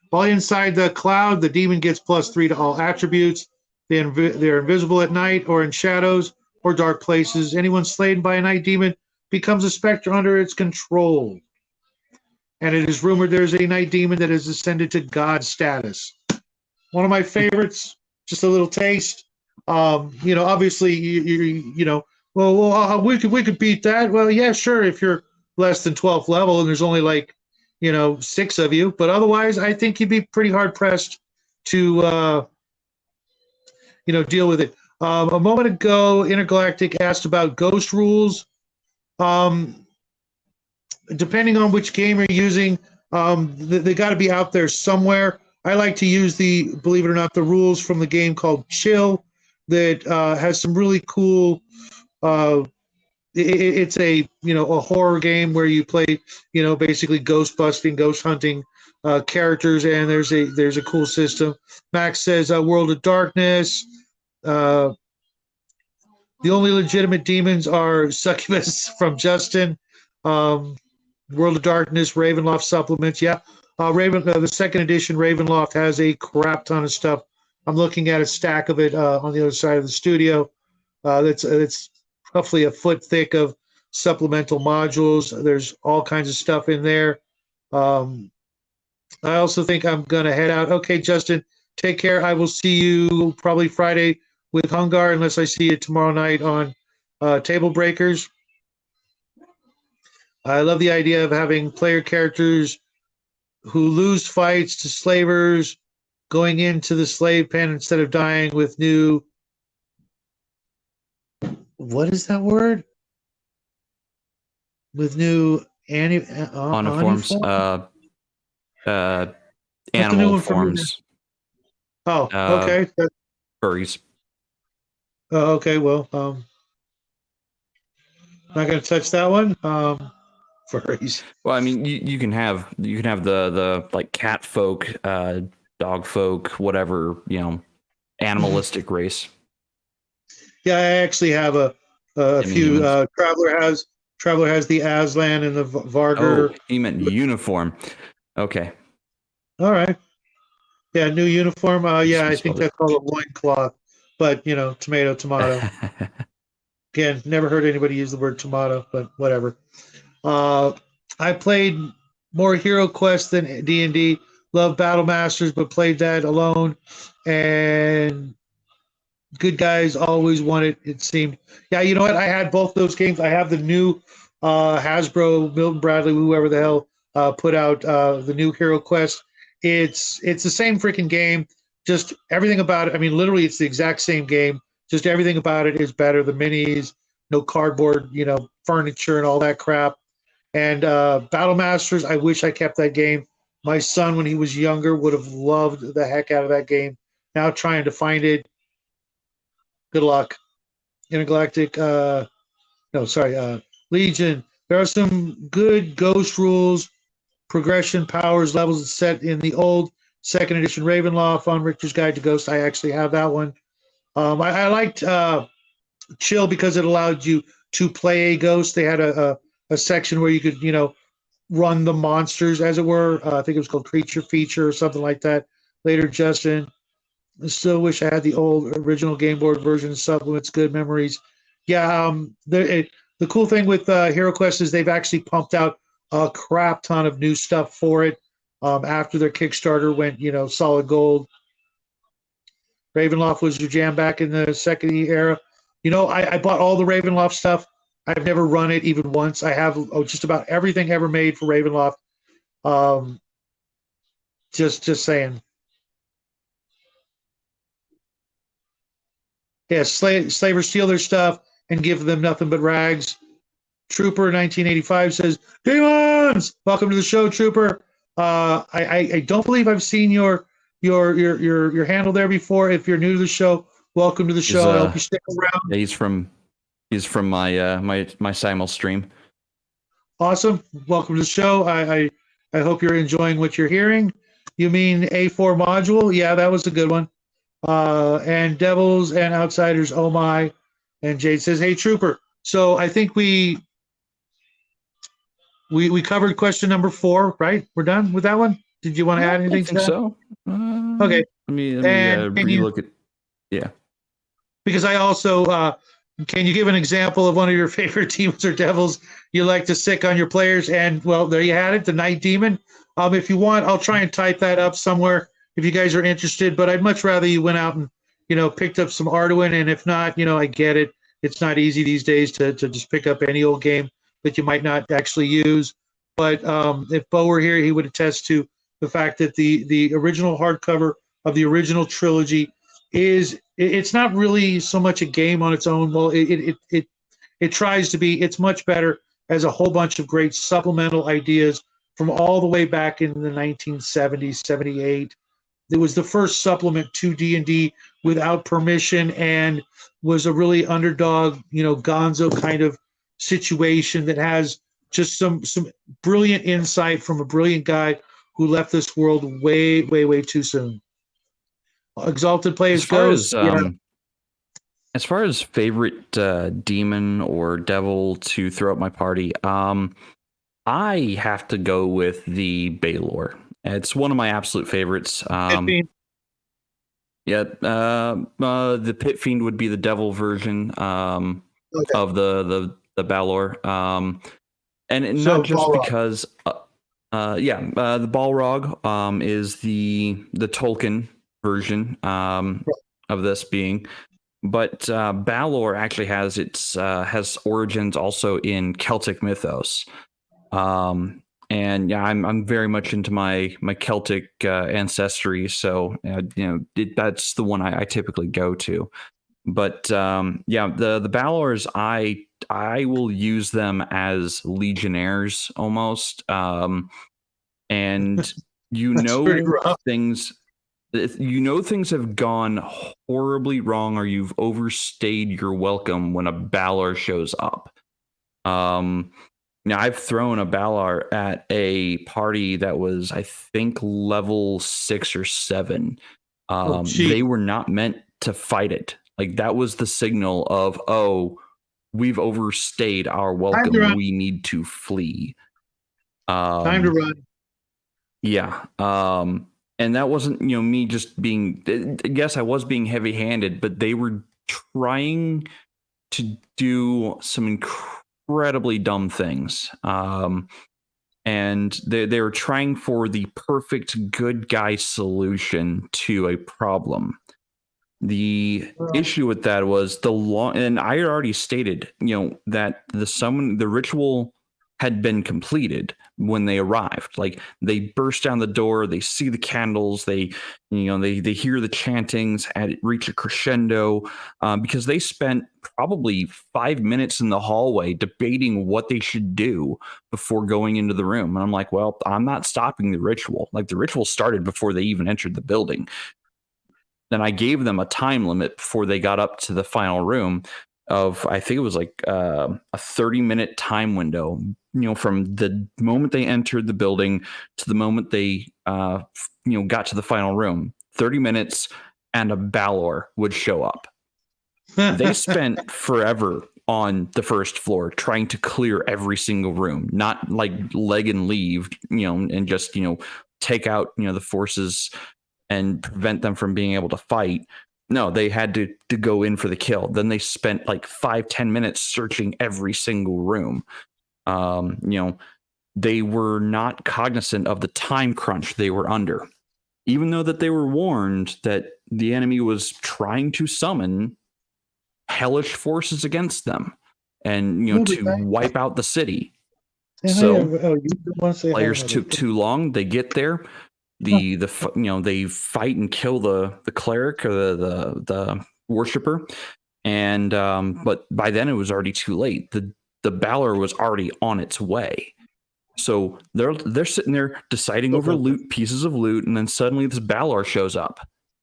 While inside the cloud, the demon gets +3 to all attributes. They're invisible at night or in shadows or dark places. Anyone slain by a night demon becomes a specter under its control. And it is rumored there's a night demon that has ascended to god status. One of my favorites, just a little taste. Obviously, we could beat that. Well, yeah, sure, if you're less than 12th level and there's only 6 of you. But otherwise, I think you'd be pretty hard pressed to deal with it. A moment ago, Intergalactic asked about ghost rules. Depending on which game you're using, they got to be out there somewhere. I like to use believe it or not, the rules from the game called Chill that has some really cool. It's a horror game where you play basically ghost busting, ghost hunting characters, and there's a cool system. Max says World of Darkness. The only legitimate demons are Succubus from Justin. World of Darkness, Ravenloft supplements. Yeah, the second edition Ravenloft has a crap ton of stuff. I'm looking at a stack of it on the other side of the studio. That's roughly a foot thick of supplemental modules. There's all kinds of stuff in there. I also think I'm going to head out. Okay, Justin, take care. I will see you probably Friday with Hungar, unless I see you tomorrow night on Table Breakers. I love the idea of having player characters who lose fights to slavers going into the slave pen instead of dying with new. What is that word? With new uniforms, animal forms. Oh, okay. Furries. Oh, okay. Well, not going to touch that one. Furries. Well, I mean, you can have the like cat folk, dog folk, whatever, animalistic race. Yeah, I actually have a few. Traveler has the Aslan and the Vargur. Oh, he meant uniform. Okay. All right. Yeah, new uniform. Yeah, I think that's called a loincloth. But tomato. Again, never heard anybody use the word tomato, but whatever. I played more Hero Quest than D&D. Love Battle Masters, but played that alone. And good guys always won it, it seemed. Yeah, you know what? I had both those games. I have the new Hasbro, Milton Bradley, whoever the hell put out the new Hero Quest. It's the same freaking game. Just everything about it. I mean, literally, it's the exact same game. Just everything about it is better. The minis, no cardboard, furniture and all that crap. And Battle Masters, I wish I kept that game. My son, when he was younger, would have loved the heck out of that game. Now trying to find it. Good luck. Intergalactic, Legion. There are some good ghost rules, progression, powers, levels set in the old second edition Ravenloft on Richter's Guide to Ghosts. I actually have that one. I liked Chill because it allowed you to play a ghost. They had a section where you could, run the monsters, as it were. I think it was called Creature Feature or something like that. Later, Justin. I still wish I had the old original Game Boy version. Supplements, good memories. Yeah, the cool thing with Hero Quest is they've actually pumped out a crap ton of new stuff for it after their Kickstarter went, solid gold. Ravenloft was your jam back in the second era. I bought all the Ravenloft stuff. I've never run it even once. I have just about everything ever made for Ravenloft. Just saying. Yeah, slavers steal their stuff and give them nothing but rags. Trooper 1985 says, "Demons! Welcome to the show, Trooper. I don't believe I've seen your your handle there before. If you're new to the show, welcome to the show. I hope you stick around. Yeah, he's from my simul stream. Awesome. Welcome to the show. I hope you're enjoying what you're hearing. You mean A4 module? Yeah, that was a good one. And Devils and Outsiders, oh my. And Jade says, hey, Trooper. So I think we covered question number 4, right? We're done with that one? Did you want to add anything to that? So. Okay. Let me relook at. Yeah. Because I also can you give an example of one of your favorite demons or devils you like to sick on your players? And well, there you had it, the Night Demon. If you want, I'll try and type that up somewhere if you guys are interested. But I'd much rather you went out and picked up some Arduin. And if not, I get it. It's not easy these days to just pick up any old game that you might not actually use. But if Bo were here, he would attest to the fact that the original hardcover of the original trilogy it's not really so much a game on its own. Well, it tries to be. It's much better as a whole bunch of great supplemental ideas from all the way back in the 1970s, 78. It was the first supplement to D&D without permission and was a really underdog, gonzo kind of situation that has just some brilliant insight from a brilliant guy who left this world way, way, way too soon. Exalted Players goes. As far as favorite demon or devil to throw at my party, I have to go with the Balor. It's one of my absolute favorites. The Pit Fiend would be the devil version of the Balor, and not just Balrog. Because the Balrog is the Tolkien version of this being, but Balor actually has origins also in Celtic mythos, and yeah, I'm very much into my Celtic ancestry, so that's the one I typically go to. But the Balors, I will use them as legionnaires almost, and things. Things have gone horribly wrong, or you've overstayed your welcome when a Balor shows up. Now I've thrown a Balor at a party that was, I think, level 6 or 7. They were not meant to fight it. Like, that was the signal of, we've overstayed our welcome. We need to flee. Time to run. Yeah. And that wasn't, me just being, I guess I was being heavy-handed, but they were trying to do some incredibly dumb things. And they were trying for the perfect good guy solution to a problem. The issue with that was and I had already stated, that the ritual had been completed when they arrived. Like, they burst down the door, they see the candles, they hear the chantings, and it reach a crescendo, because they spent probably 5 minutes in the hallway debating what they should do before going into the room. And I'm like, well, I'm not stopping the ritual. Like, the ritual started before they even entered the building. Then I gave them a time limit before they got up to the final room of, I think it was like a 30-minute time window, from the moment they entered the building to the moment they, got to the final room. 30 minutes and a Balor would show up. They spent forever on the first floor trying to clear every single room, not like leg and leave, and just, take out, the forces and prevent them from being able to fight. No, they had to go in for the kill. Then they spent like 5-10 minutes searching every single room. They were not cognizant of the time crunch they were under, even though that they were warned that the enemy was trying to summon hellish forces against them and, to wipe out the city. So players took too long. They get there. They fight and kill the cleric or the worshiper, and but by then it was already too late. The Balor was already on its way. So they're sitting there deciding over loot, pieces of loot, and then suddenly this Balor shows up,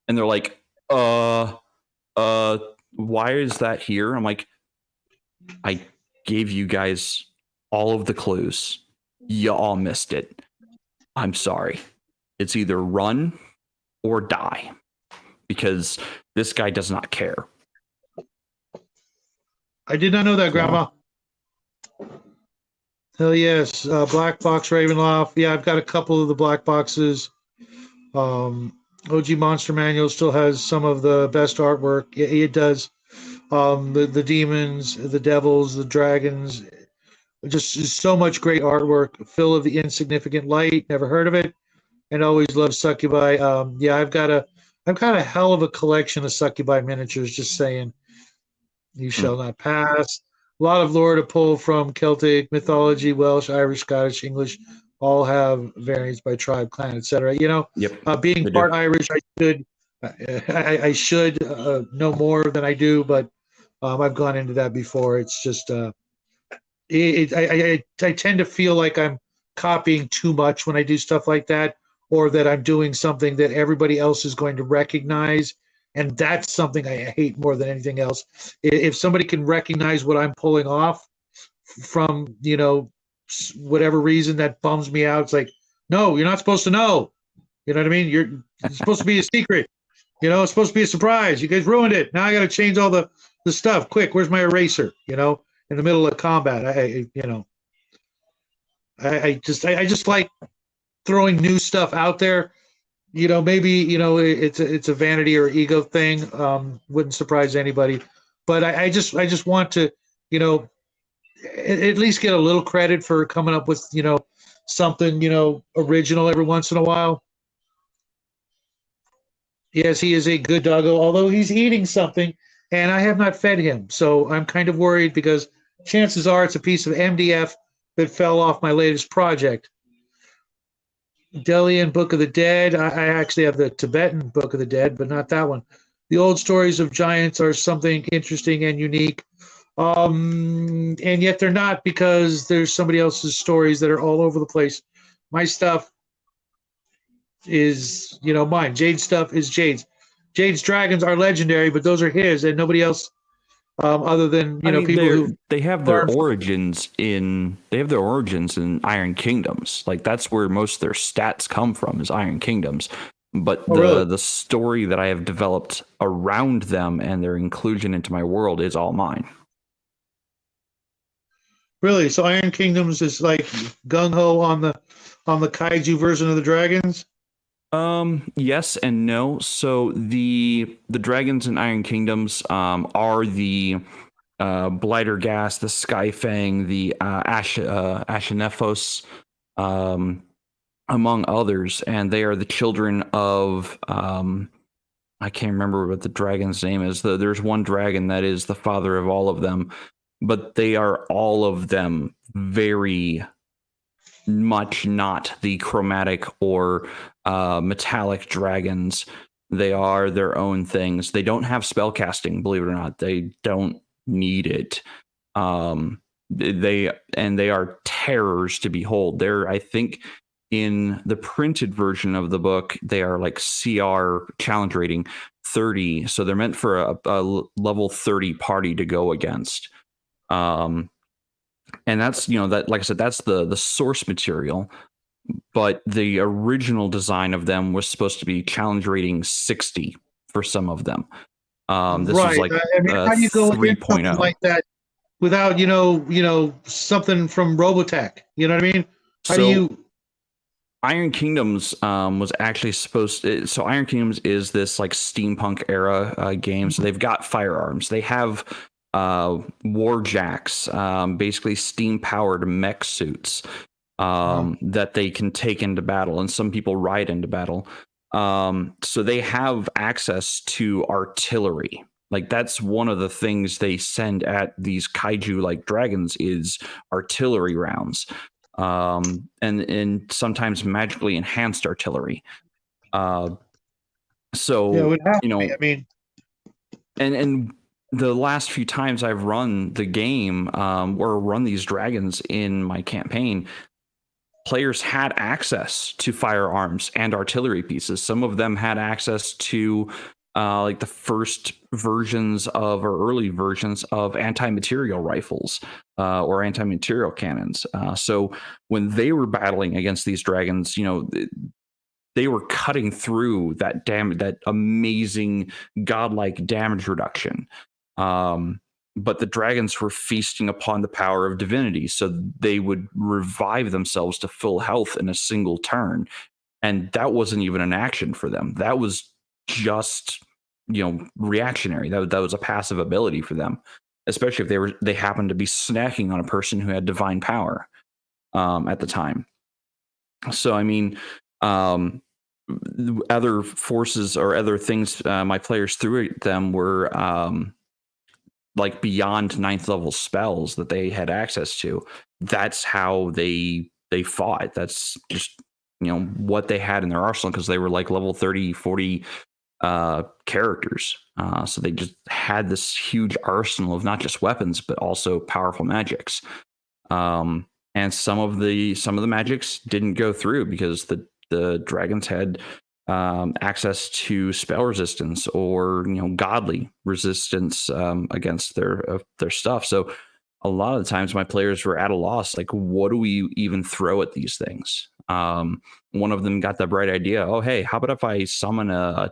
and they're like, why is that here? I'm like, I gave you guys all of the clues. You all missed it. I'm sorry. It's either run or die, because this guy does not care. I did not know that, Grandma. Hell yes. Black Box Ravenloft. Yeah, I've got a couple of the black boxes. OG Monster Manual still has some of the best artwork. Yeah, it does. The demons, the devils, the dragons, just so much great artwork. Phil of the Insignificant Light, never heard of it, and always love Succubi. Yeah, I've got a hell of a collection of Succubi miniatures. Just saying, you shall not pass. A lot of lore to pull from Celtic mythology, Welsh, Irish, Scottish, English. All have variants by tribe, clan, etc. You know, being part Irish, I should know more than I do, but I've gone into that before. It's just I tend to feel like I'm copying too much when I do stuff like that, or that I'm doing something that everybody else is going to recognize, and that's something I hate more than anything else. If somebody can recognize what I'm pulling off from, whatever reason, that bums me out. It's like, no, you're not supposed to know. You know what I mean? It's supposed to be a secret. It's supposed to be a surprise. You guys ruined it. Now I got to change all the stuff. Quick, where's my eraser? In the middle of combat, I just like throwing new stuff out there. Maybe it's a vanity or ego thing. Wouldn't surprise anybody, but I just want to at least get a little credit for coming up with something original every once in a while. Yes, he is a good doggo, although he's eating something, and I have not fed him, so I'm kind of worried because chances are it's a piece of MDF that fell off my latest project. Delian Book of the Dead. I actually have the Tibetan Book of the Dead, but not that one. The old stories of giants are something interesting and unique, and yet they're not, because there's somebody else's stories that are all over the place. My stuff is mine. Jade's stuff is Jade's. Jade's dragons are legendary, but those are his, and nobody else other than people who they have their origins in Iron Kingdoms. Like, that's where most of their stats come from, is Iron Kingdoms. But the story that I have developed around them and their inclusion into my world is all mine. Really? So Iron Kingdoms is like gung ho on the kaiju version of the dragons? Yes and no. So the dragons in Iron Kingdoms are the Blighterghast, the Skyfang, the Ashenephos, among others, and they are the children of I can't remember what the dragon's name is. There's one dragon that is the father of all of them, but they are all of them very much not the chromatic or metallic dragons. They are their own things. They don't have spellcasting, believe it or not. They don't need it. They are terrors to behold. They're, I think, in the printed version of the book, they are like CR challenge rating 30. So they're meant for a level 30 party to go against. And that's, that, like I said, that's the source material. But the original design of them was supposed to be challenge rating 60 for some of them. This was like how do you go 3.0 like that without something from Robotech? You know what I mean? How do you? Iron Kingdoms was actually supposed to, so Iron Kingdoms is this like steampunk era game. So they've got firearms. They have warjacks, basically steam powered mech suits that they can take into battle, and some people ride into battle. So they have access to artillery. Like, that's one of the things they send at these kaiju like dragons is artillery rounds. And sometimes magically enhanced artillery. So yeah, it would have to be. I mean, and the last few times I've run the game or run these dragons in my campaign, players had access to firearms and artillery pieces. Some of them had access to like the first versions of or early versions of anti-material rifles or anti-material cannons. So when they were battling against these dragons, they were cutting through that amazing godlike damage reduction. But the dragons were feasting upon the power of divinity, so they would revive themselves to full health in a single turn. And that wasn't even an action for them. That was just, reactionary. That was a passive ability for them, especially if they happened to be snacking on a person who had divine power at the time. So, I mean, other forces or other things my players threw at them were like beyond 9th level spells that they had access to. That's how they fought. That's just what they had in their arsenal, because they were like level 30, 40 characters. So they just had this huge arsenal of not just weapons but also powerful magics. And some of the magics didn't go through because the dragons had access to spell resistance or godly resistance against their stuff. So a lot of the times my players were at a loss. Like, what do we even throw at these things? One of them got the bright idea. Oh, hey, how about if I summon a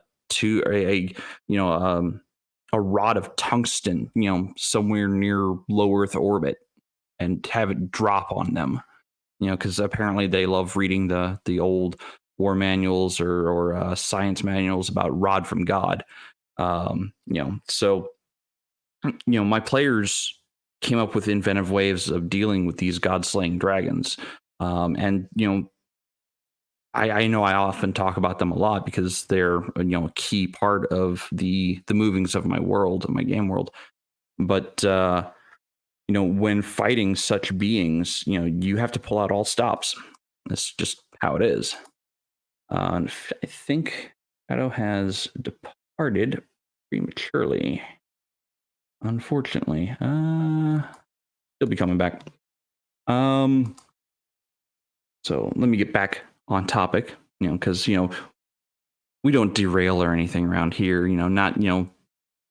rod of tungsten, somewhere near low Earth orbit, and have it drop on them? Because apparently they love reading the old war manuals or science manuals about rod from God. So my players came up with inventive ways of dealing with these god-slaying dragons. And I know I often talk about them a lot because they're a key part of the movings of my world, of my game world. But when fighting such beings, you have to pull out all stops. That's just how it is. I think Shadow has departed prematurely. Unfortunately, he'll be coming back. So let me get back on topic. Because we don't derail or anything around here. Not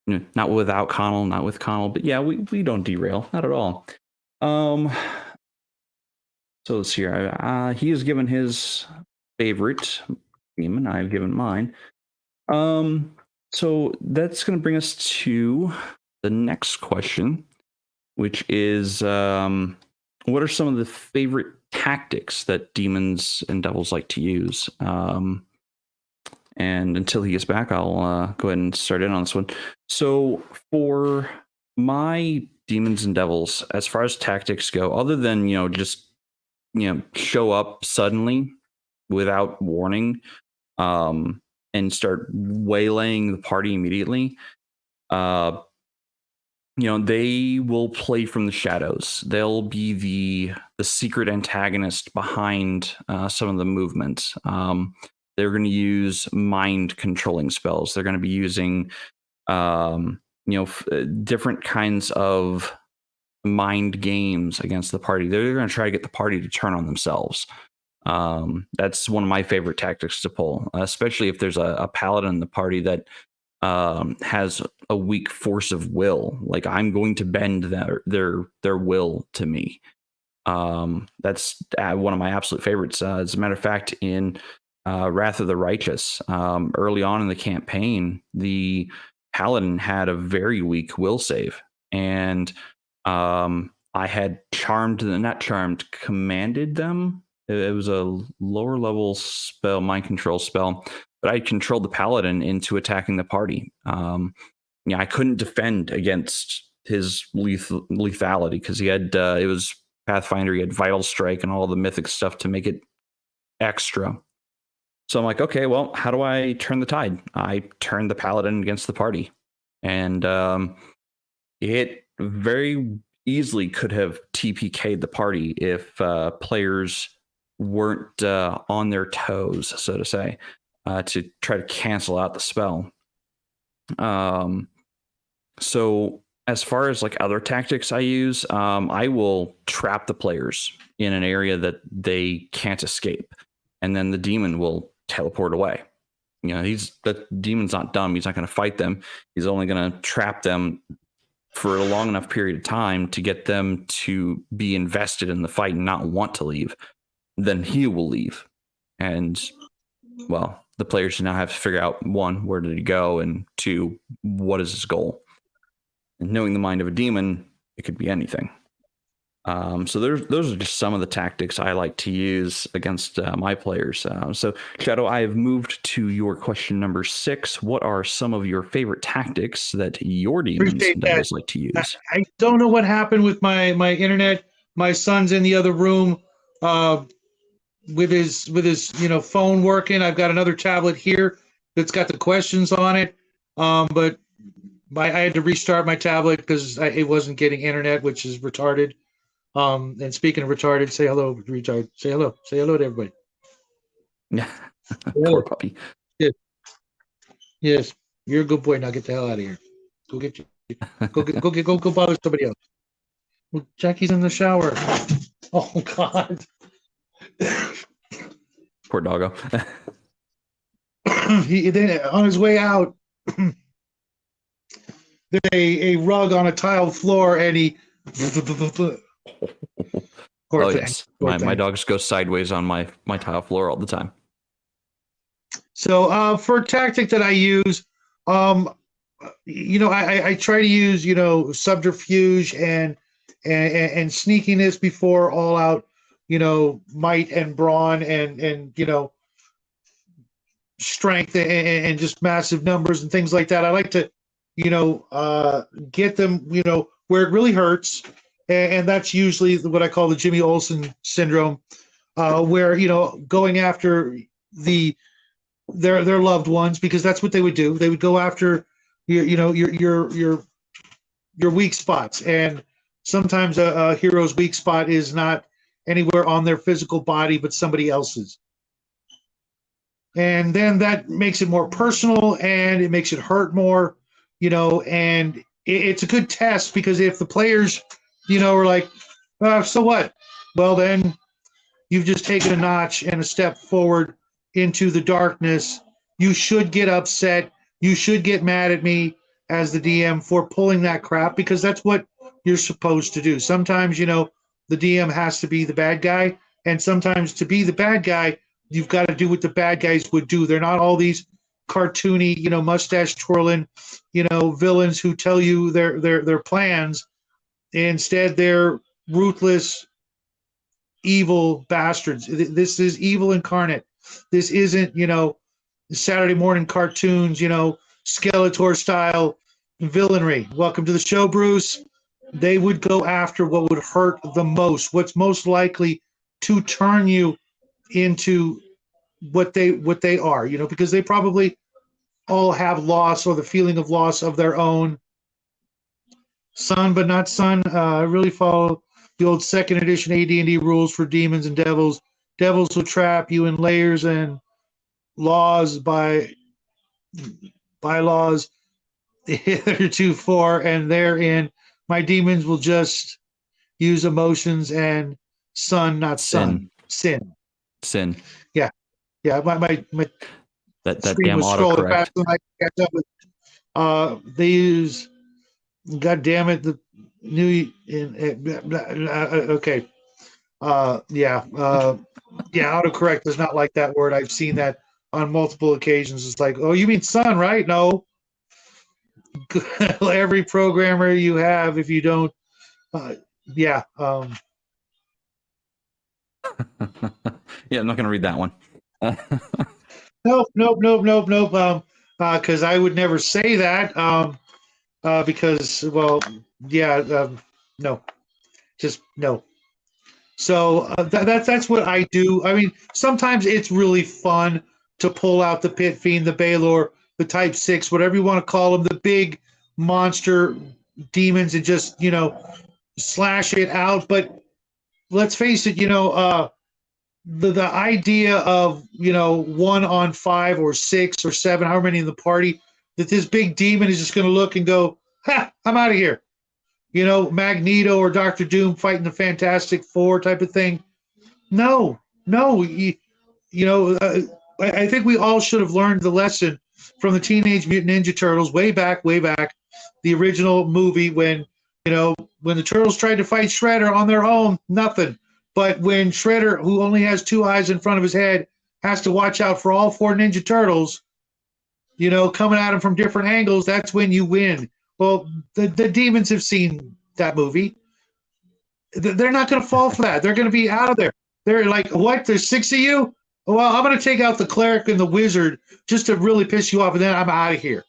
not without Connell, not with Connell, but yeah, we don't derail, not at all. So let's see here. He has given his favorite demon. I've given mine. So that's going to bring us to the next question, which is, what are some of the favorite tactics that demons and devils like to use? And until he gets back, I'll go ahead and start in on this one. So for my demons and devils, as far as tactics go, other than just show up suddenly without warning, and start waylaying the party immediately, they will play from the shadows. They'll be the secret antagonist behind some of the movements. They're going to use mind controlling spells. They're going to be using different kinds of mind games against the party. They're going to try to get the party to turn on themselves. That's one of my favorite tactics to pull, especially if there's a paladin in the party that has a weak force of will. Like, I'm going to bend their will to me. That's one of my absolute favorites. As a matter of fact, in Wrath of the Righteous, early on in the campaign, the paladin had a very weak will save, and I had commanded them. It was a lower level spell, mind control spell, but I controlled the paladin into attacking the party. I couldn't defend against his lethality because he had it was Pathfinder. He had Vital Strike and all the mythic stuff to make it extra. So I'm like, okay, well, how do I turn the tide? I turned the paladin against the party, and it very easily could have TPK'd the party if players weren't on their toes, so to say, to try to cancel out the spell. So As far as like other tactics I use, I will trap the players in an area that they can't escape, and then the demon will teleport away. The demon's not dumb. He's not going to fight them. He's only going to trap them for a long enough period of time to get them to be invested in the fight and not want to leave. Then he will leave, and well, the players now have to figure out, one, where did he go, and two, what is his goal. And knowing the mind of a demon, it could be anything. So those are just some of the tactics I like to use against my players. So Shadow, I have moved to your question number 6. What are some of your favorite tactics that your demons and devils like to use? I don't know what happened with my internet. My son's in the other room with his phone working. I've got another tablet here that's got the questions on it, but I had to restart my tablet because it wasn't getting internet, which is retarded. And speaking of retarded, say hello, retard. Say hello. Say hello to everybody. Yeah. Poor puppy. Yes. You're a good boy. Now get the hell out of here. Go get you. Go bother somebody else. Well, Jackie's in the shower. Oh God. Poor doggo. He then on his way out. A rug on a tiled floor, and he. Oh yes, my dogs go sideways on my tile floor all the time. So for a tactic that I use, I try to use subterfuge and sneakiness before all out might and brawn and strength and just massive numbers and things like that. I like to get them, where it really hurts. And that's usually what I call the Jimmy Olsen syndrome, where, going after their loved ones, because that's what they would do. They would go after your weak spots. And sometimes a hero's weak spot is not anywhere on their physical body, but somebody else's. And then that makes it more personal and it makes it hurt more. And it's a good test, because if the players, are like, so what? Well, then you've just taken a notch and a step forward into the darkness. You should get upset. You should get mad at me as the DM for pulling that crap, because that's what you're supposed to do. Sometimes, the DM has to be the bad guy. And sometimes to be the bad guy, you've got to do what the bad guys would do. They're not all these cartoony, mustache twirling, villains who tell you their plans. Instead, they're ruthless, evil bastards. This is evil incarnate. This isn't, Saturday morning cartoons, Skeletor style villainry. Welcome to the show, Bruce. They would go after what would hurt the most, what's most likely to turn you into what they are, because they probably all have loss or the feeling of loss of their own. Son, but not son. I really follow the old 2nd edition AD&D rules for demons and devils. Devils will trap you in layers and laws bylaws heretofore, and therein my demons will just use emotions and son, not son. Sin. Yeah. My that screen damn was scrolling autocorrect. fast when I catch up with. They use. God damn it! The new okay. Autocorrect does not like that word. I've seen that on multiple occasions. It's like, oh, you mean son, right? No. Every programmer you have, if you don't, Yeah, I'm not going to read that one. Nope. Because I would never say that. Because, well, no, just no. So that's what I do. I mean, sometimes it's really fun to pull out the Pit Fiend, the Balor, the Type 6, whatever you want to call them, the big monster demons, and just, slash it out. But let's face it, the idea of, 1 on 5 or 6 or 7, however many in the party, that this big demon is just going to look and go, ha, I'm out of here. Magneto or Doctor Doom fighting the Fantastic Four type of thing. No, no. I think we all should have learned the lesson from the Teenage Mutant Ninja Turtles way back, the original movie when the Turtles tried to fight Shredder on their own, nothing. But when Shredder, who only has two eyes in front of his head, has to watch out for all four Ninja Turtles, coming at him from different angles, that's when you win. Well, the demons have seen that movie. They're not going to fall for that. They're going to be out of there. They're like, what? There's 6 of you? Well, I'm going to take out the cleric and the wizard just to really piss you off, and then I'm out of here.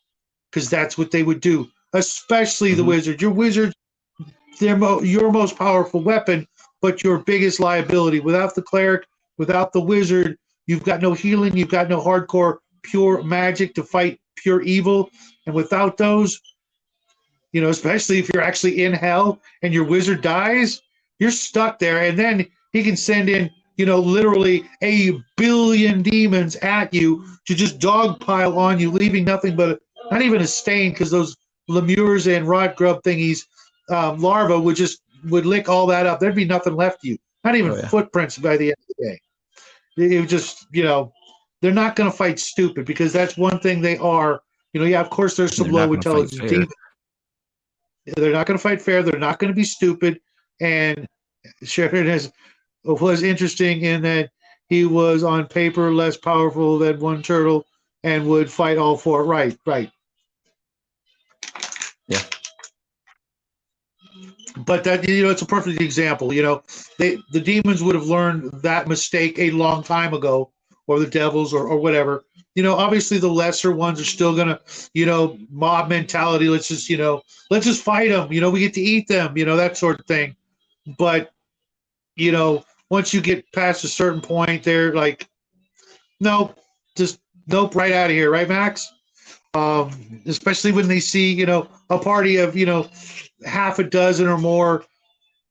Because that's what they would do, especially the wizard. Your wizard, they're your most powerful weapon, but your biggest liability. Without the cleric, without the wizard, you've got no healing, you've got no hardcore pure magic to fight pure evil. And without those, especially if you're actually in hell and your wizard dies, you're stuck there. And then he can send in, literally 1 billion demons at you to just dogpile on you, leaving nothing but not even a stain, because those lemurs and rot grub thingies, larvae would lick all that up. There'd be nothing left of you. Not even footprints by the end of the day. It would just, they're not going to fight stupid, because that's one thing they are. Of course, there's some low intelligence demons. They're not going to fight fair. They're not going to be stupid. And Sheridan was interesting in that he was on paper less powerful than one turtle and would fight all four. Right. Yeah. But that, it's a perfect example. The demons would have learned that mistake a long time ago, or the devils or whatever. Obviously the lesser ones are still gonna, mob mentality. Let's just fight them. We get to eat them. That sort of thing. But once you get past a certain point, they're like, nope, right out of here, right, Max? Especially when they see, a party of, half a dozen or more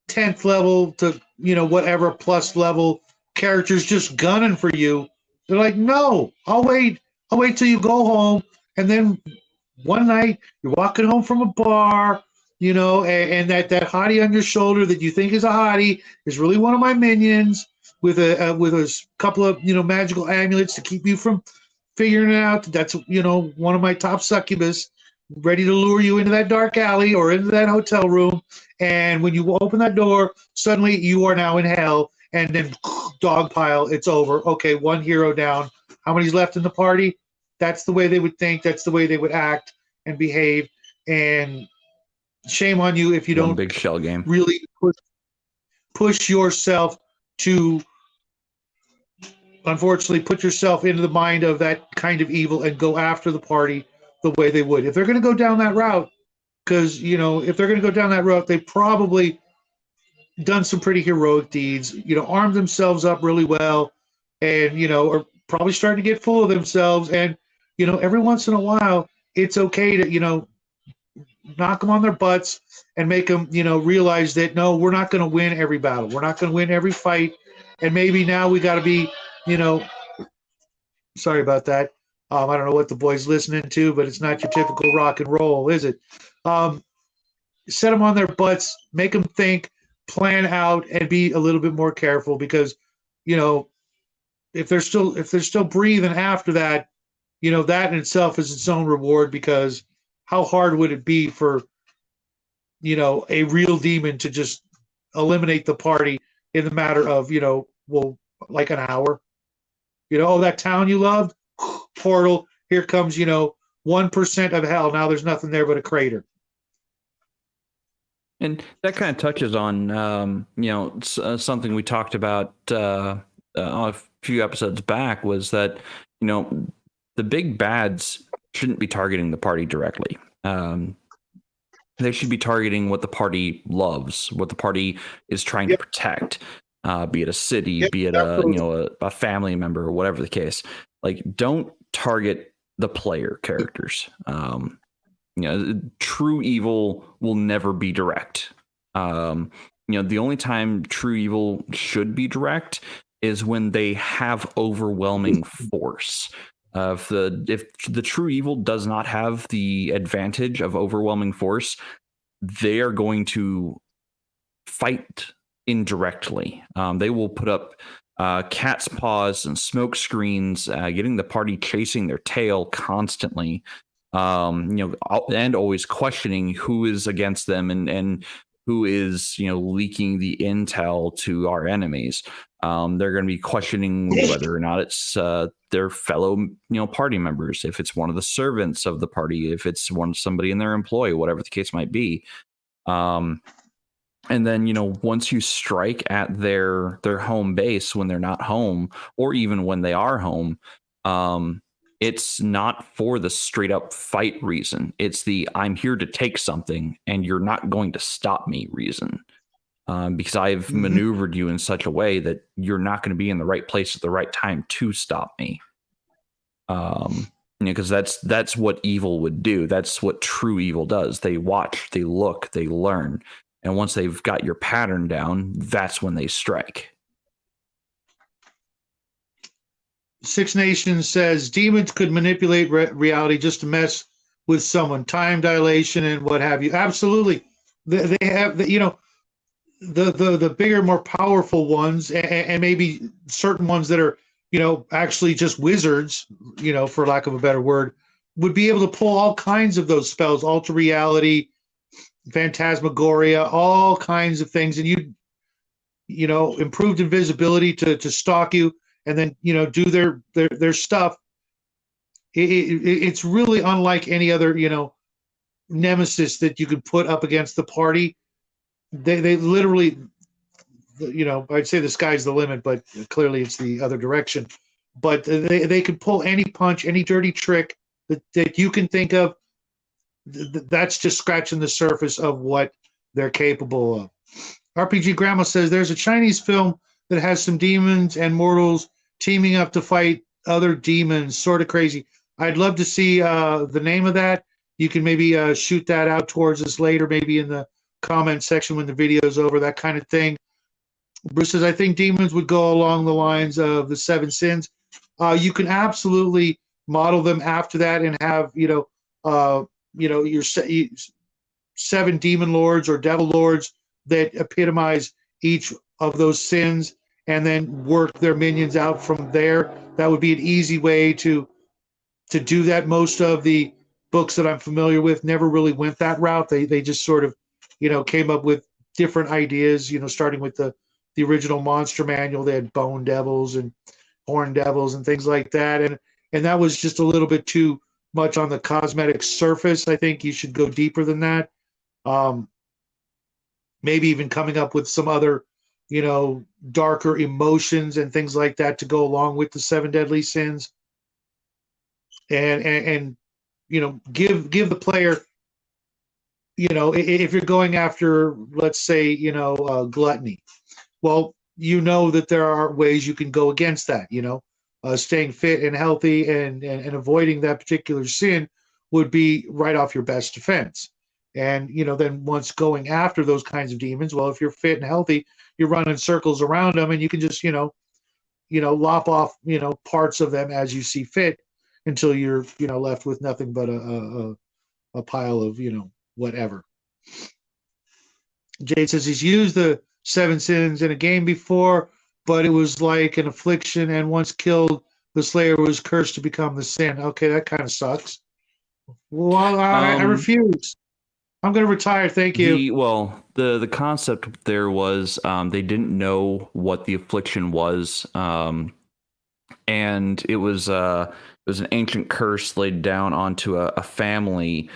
10th level to, whatever plus level characters just gunning for you. They're like, no, I'll wait till you go home. And then one night you're walking home from a bar, and that hottie on your shoulder that you think is a hottie is really one of my minions with a couple of, magical amulets to keep you from figuring it out. That's, one of my top succubus, ready to lure you into that dark alley or into that hotel room. And when you open that door, suddenly you are now in hell, and then dog pile, it's over. Okay, one hero down. How many's left in the party? That's the way they would think. That's the way they would act and behave. And shame on you if you don't big shell game. Really push yourself to, unfortunately, put yourself into the mind of that kind of evil and go after the party the way they would. If they're going to go down that route, because, if they're going to go down that route, they probably done some pretty heroic deeds, armed themselves up really well, and, are probably starting to get full of themselves. And, every once in a while, it's okay to, knock them on their butts and make them, realize that, no, we're not going to win every battle. We're not going to win every fight. And maybe now we got to be, sorry about that. I don't know what the boy's listening to, but it's not your typical rock and roll, is it? Set them on their butts, make them think, plan out, and be a little bit more careful, because, if they're still breathing after that, that in itself is its own reward, because how hard would it be for, a real demon to just eliminate the party in the matter of, like an hour? That town you loved, portal, here comes, 1% of hell. Now there's nothing there but a crater. And that kind of touches on, something we talked about a few episodes back, was that, the big bads shouldn't be targeting the party directly. They should be targeting what the party loves, what the party is trying to protect, be it a city, be it a family member, or whatever the case. Like, don't target the player characters. True evil will never be direct. The only time true evil should be direct is when they have overwhelming force. If the true evil does not have the advantage of overwhelming force, they are going to fight indirectly. They will put up cat's paws and smoke screens, getting the party chasing their tail constantly, and always questioning who is against them and who is leaking the intel to our enemies. They're going to be questioning whether or not it's their fellow party members, if it's one of the servants of the party, if it's somebody in their employ, whatever the case might be. And then, once you strike at their home base when they're not home, or even when they are home, it's not for the straight up fight reason. It's the I'm here to take something and you're not going to stop me reason. Because I've maneuvered you in such a way that you're not going to be in the right place at the right time to stop me. Because that's what evil would do. That's what true evil does. They watch, they look, they learn. And once they've got your pattern down, that's when they strike. Six Nations says demons could manipulate reality just to mess with someone, time dilation and what have you. Absolutely. They have, the bigger, more powerful ones, and maybe certain ones that are, actually just wizards, for lack of a better word, would be able to pull all kinds of those spells, alter reality, phantasmagoria, all kinds of things, and improved invisibility to stalk you, and then do their stuff. It's really unlike any other nemesis that you could put up against the party. They literally, I'd say the sky's the limit, but clearly it's the other direction. But they could pull any punch, any dirty trick that you can think of. That's just scratching the surface of what they're capable of. RPG Grandma says there's a Chinese film that has some demons and mortals teaming up to fight other demons. Sort of crazy. I'd love to see the name of that. You can maybe shoot that out towards us later, maybe in the comment section when the video is over, that kind of thing. Bruce says, I think demons would go along the lines of the seven sins. You can absolutely model them after that and have, your seven demon lords or devil lords that epitomize each of those sins, and then work their minions out from there. That would be an easy way to do that. Most of the books that I'm familiar with never really went that route. They just sort of, came up with different ideas, starting with the original Monster Manual. They had bone devils and horn devils and things like that. And that was just a little bit too much on the cosmetic surface. I think you should go deeper than that. Maybe even coming up with some other, darker emotions and things like that to go along with the seven deadly sins. And give the player, if you're going after, let's say, gluttony, well, that there are ways you can go against that. Staying fit and healthy and avoiding that particular sin would be right off your best defense. And then once going after those kinds of demons, well, if you're fit and healthy, you're running circles around them, and you can just lop off parts of them as you see fit, until you're left with nothing but a pile of whatever. Jade says he's used the seven sins in a game before, but it was like an affliction, and once killed, the slayer was cursed to become the sin. Okay, that kind of sucks. Well, I refuse. I'm going to retire. Thank you. The concept there was they didn't know what the affliction was, and it was an ancient curse laid down onto a family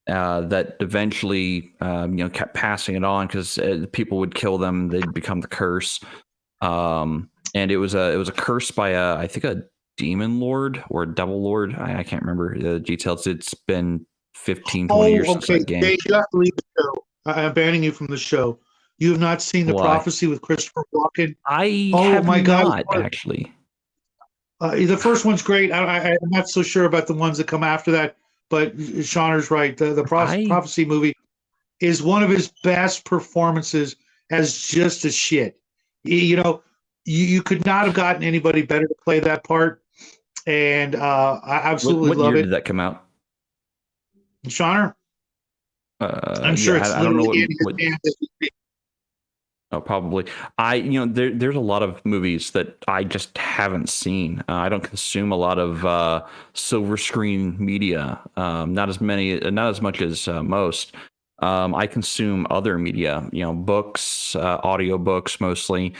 that eventually kept passing it on, because people would kill them, they'd become the curse, and it was a curse by I think a demon lord or a devil lord. I can't remember the details. It's been 15-20 years since that game. Dave, you have to leave the show. I'm banning you from the show. You have not seen The Prophecy with Christopher Walken? I have not, actually. The first one's great. I'm not so sure about the ones that come after that, but Shauner's right. The Prophecy movie is one of his best performances as just a shit. You could not have gotten anybody better to play that part, and I absolutely love it. What year did that come out? Shauner? I'm sure Yeah, it's I don't know literally in his what. hands as we speak. Oh, probably. There's a lot of movies that I just haven't seen. I don't consume a lot of silver screen media. Not as many, not as much as most. I consume other media, books, audio books mostly,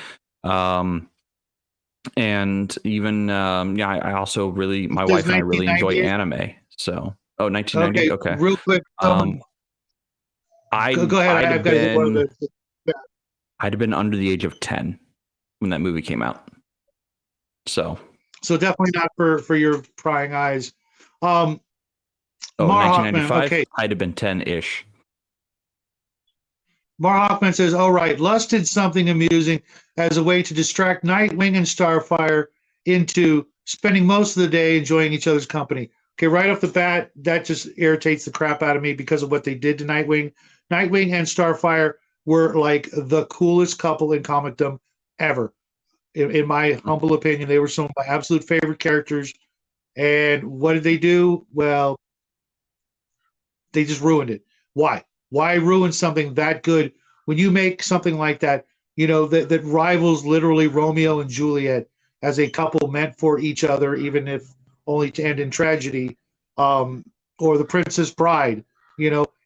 um, and even I also really, It my says wife and I really enjoy 1998. anime. So, oh, 1990. Okay, Okay. real quick, someone Um, I'd go ahead. I'd I've have got to hit one of been the. I'd have been under the age of 10 when that movie came out. So, So definitely not for your prying eyes. Um, oh, Mar Hoffman. 1995, Okay, I'd have been 10-ish. Mar Hoffman says, "All right, Lust did something amusing as a way to distract Nightwing and Starfire into spending most of the day enjoying each other's company." Okay, right off the bat, that just irritates the crap out of me because of what they did to Nightwing. Nightwing and Starfire were like the coolest couple in comicdom ever. In my humble opinion, they were some of my absolute favorite characters. And what did they do? Well, they just ruined it. Why? Why ruin something that good when you make something like that, that rivals literally Romeo and Juliet as a couple meant for each other, even if only to end in tragedy, um, or The Princess Bride.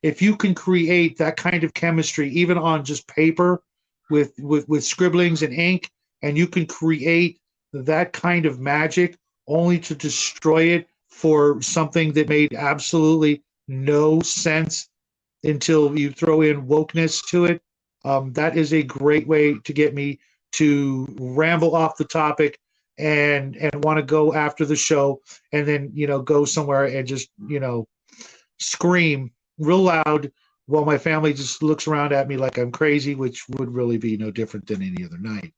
If you can create that kind of chemistry, even on just paper with scribblings and ink, and you can create that kind of magic only to destroy it for something that made absolutely no sense until you throw in wokeness to it. That is a great way to get me to ramble off the topic and want to go after the show, and then go somewhere and just scream real loud while my family just looks around at me like I'm crazy, which would really be no different than any other night.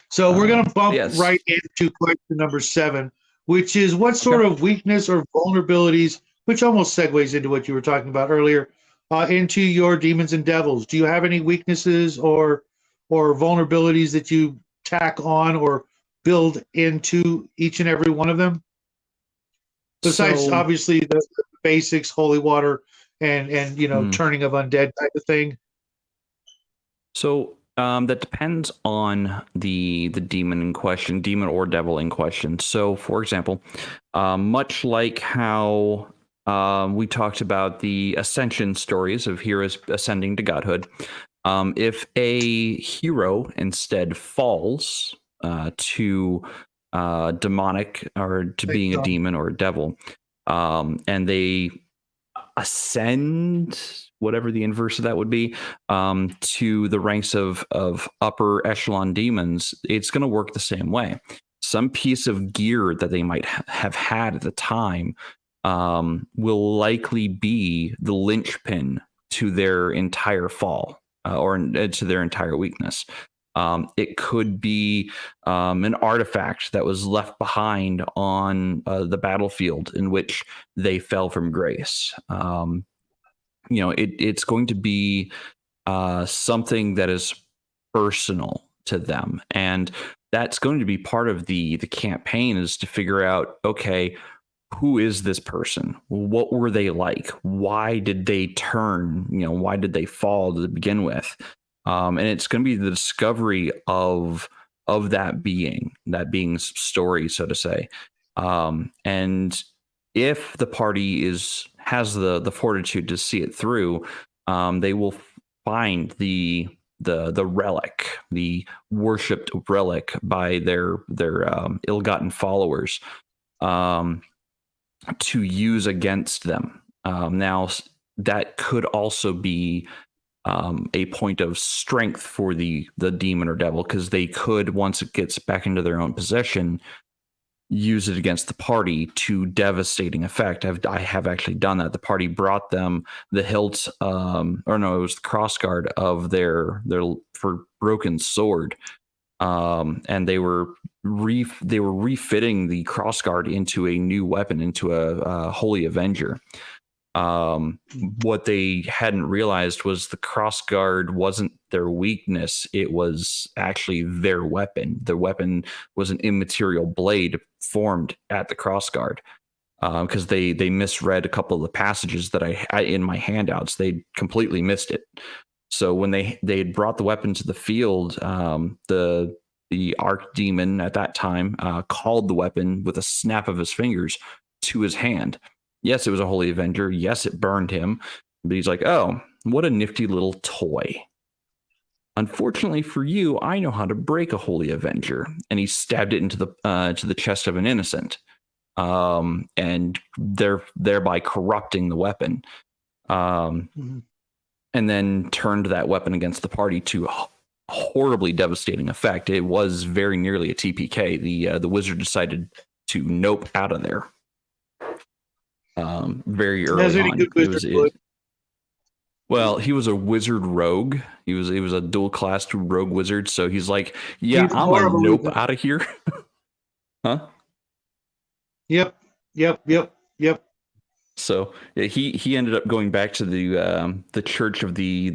So we're going to bump Yes. right into question number 7, which is what sort Okay. of weakness or vulnerabilities, which almost segues into what you were talking about earlier, into your demons and devils. Do you have any weaknesses or vulnerabilities that you tack on or build into each and every one of them? Besides, So, obviously, the basics, holy water, and mm, turning of undead type of thing. that depends on the demon in question, demon or devil in question. So, for example, much like how we talked about the ascension stories of heroes ascending to godhood, if a hero instead falls to demonic or to Thanks, being a John. demon or a devil, and they ascend, whatever the inverse of that would be, to the ranks of upper echelon demons, it's going to work the same way. Some piece of gear that they might have had at the time will likely be the linchpin to their entire fall, or to their entire weakness. It could be an artifact that was left behind on the battlefield in which they fell from grace. It's going to be something that is personal to them, and that's going to be part of the campaign, is to figure out, okay, who is this person? What were they like? Why did they turn? Why did they fall to begin with? And it's going to be the discovery of that being's story, so to say. And if the party has the fortitude to see it through, they will find the relic, the worshipped relic by their ill-gotten followers, to use against them. Now, that could also be a point of strength for the demon or devil, because they could, once it gets back into their own possession, use it against the party to devastating effect. I have actually done that. The party brought them the hilt, or no, it was the crossguard of their for broken sword, and they were refitting the crossguard into a new weapon, into a holy avenger. What they hadn't realized was the crossguard wasn't their weakness. It was actually their weapon. Their weapon was an immaterial blade formed at the crossguard. because they misread a couple of the passages that I in my handouts. They completely missed it. So when they had brought the weapon to the field, the archdemon at that time called the weapon with a snap of his fingers to his hand. Yes, it was a Holy Avenger. Yes, it burned him. But he's like, oh, what a nifty little toy. Unfortunately for you, I know how to break a Holy Avenger. And he stabbed it into the chest of an innocent, and thereby corrupting the weapon. And then turned that weapon against the party to a horribly devastating effect. It was very nearly a TPK. The wizard decided to nope out of there very early on. Well, he was a wizard rogue. He was a dual classed rogue wizard. So he's like, yeah, I'm a nope out of here. Huh? Yep. So he ended up going back to the Church of the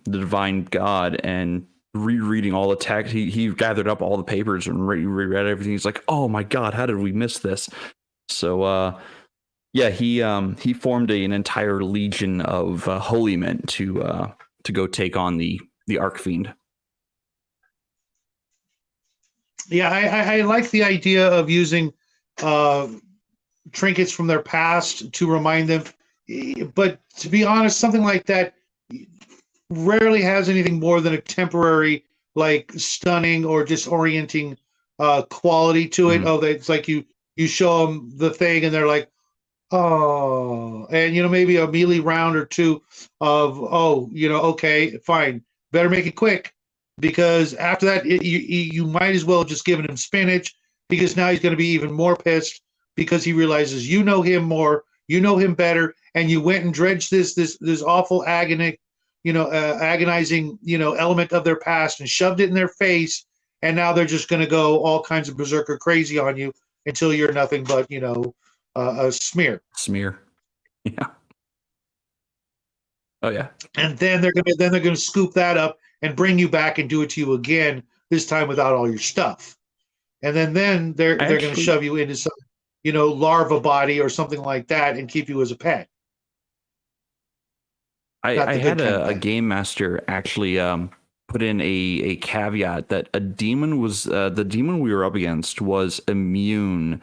Divine God and rereading all the text. He gathered up all the papers and reread everything. He's like, oh my God, how did we miss this? So he formed an entire legion of holy men to go take on the Archfiend. Yeah, I like the idea of using trinkets from their past to remind them, but to be honest, something like that rarely has anything more than a temporary, like, stunning or disorienting quality to it. Oh, it's like you show them the thing and they're like, oh, and maybe a melee round or two of, okay, fine, better make it quick, because after that you might as well have just given him spinach, because now he's going to be even more pissed because he realizes you know him more, you know him better, and you went and dredged this awful agonizing element of their past and shoved it in their face, and now they're just going to go all kinds of berserker crazy on you until you're nothing but a smear. Yeah. Oh yeah. And then they're gonna scoop that up and bring you back and do it to you again, this time without all your stuff. And then they're gonna shove you into some larva body or something like that and keep you as a pet. I had a game master actually put in a caveat that a demon was the demon we were up against was immune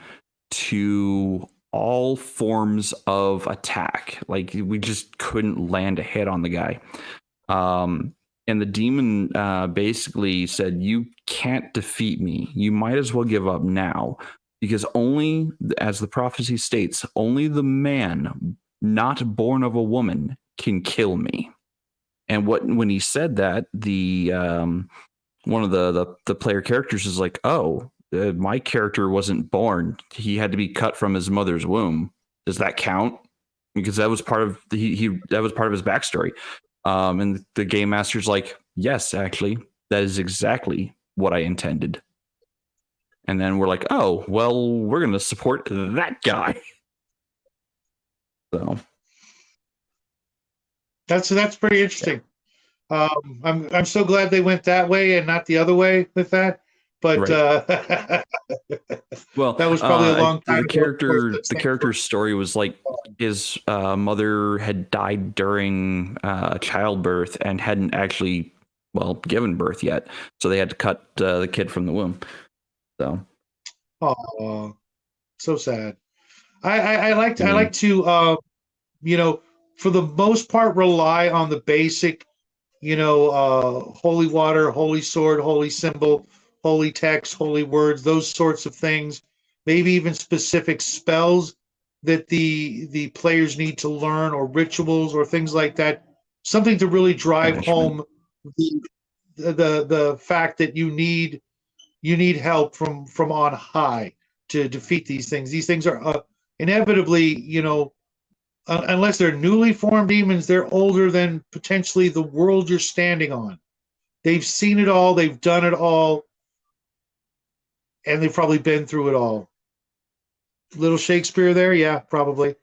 to all forms of attack. Like, we just couldn't land a hit on the guy. And the demon basically said, you can't defeat me. You might as well give up now, because only, as the prophecy states, only the man not born of a woman can kill me. And when he said that, the one of the player characters is like, oh, my character wasn't born. He had to be cut from his mother's womb. Does that count? Because that was part of that was part of his backstory. And the game master's like, yes, actually, that is exactly what I intended. And then we're like, oh, well, we're going to support that guy. So that's pretty interesting. I'm so glad they went that way and not the other way with that. But right. Well, that was probably a long time. The character's story was like his mother had died during childbirth and hadn't actually, given birth yet, so they had to cut the kid from the womb. So, oh, so sad. I like to for the most part rely on the basic, holy water, holy sword, holy symbol, holy text, holy words, those sorts of things, maybe even specific spells that the players need to learn, or rituals or things like that, something to really drive home the fact that you need help from on high to defeat these things. These things are inevitably, unless they're newly formed demons, they're older than potentially the world you're standing on. They've seen it all, they've done it all, and they've probably been through it all. Little Shakespeare there? Yeah, probably.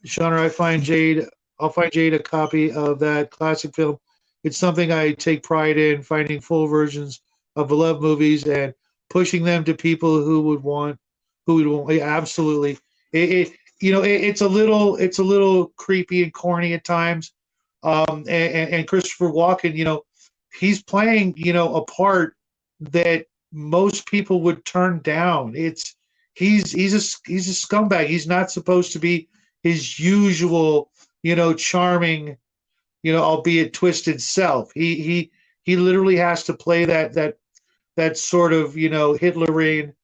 Shauna, I'll find Jade a copy of that classic film. It's something I take pride in, finding full versions of beloved movies and pushing them to people who would want. Yeah, absolutely. it's a little creepy and corny at times. And Christopher Walken, he's playing, a part that most people would turn down. He's a scumbag. He's not supposed to be his usual, charming, albeit twisted self. He literally has to play that sort of, Hitlerian,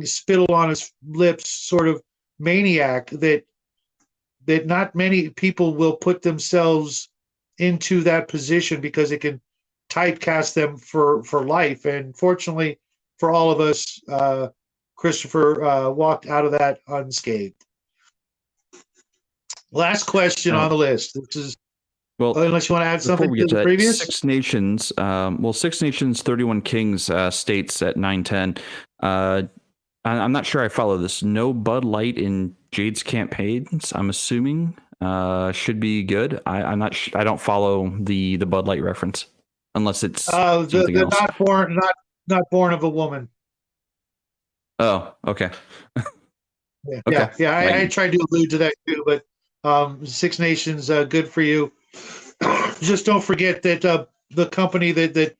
spittle on his lips sort of maniac that not many people will put themselves into that position because it can typecast them for life. And fortunately for all of us, Christopher walked out of that unscathed. Last question on the list. This is unless you want to add something to the previous. Six Nations, Six Nations, 31 Kings states at 910. I'm not sure I follow this. No Bud Light in Jade's campaigns, I'm assuming, should be good. I'm not. I don't follow the Bud Light reference unless it's something else. Not born of a woman. Oh, okay. Yeah. I tried to allude to that too, but Six Nations, good for you. Just don't forget that the company that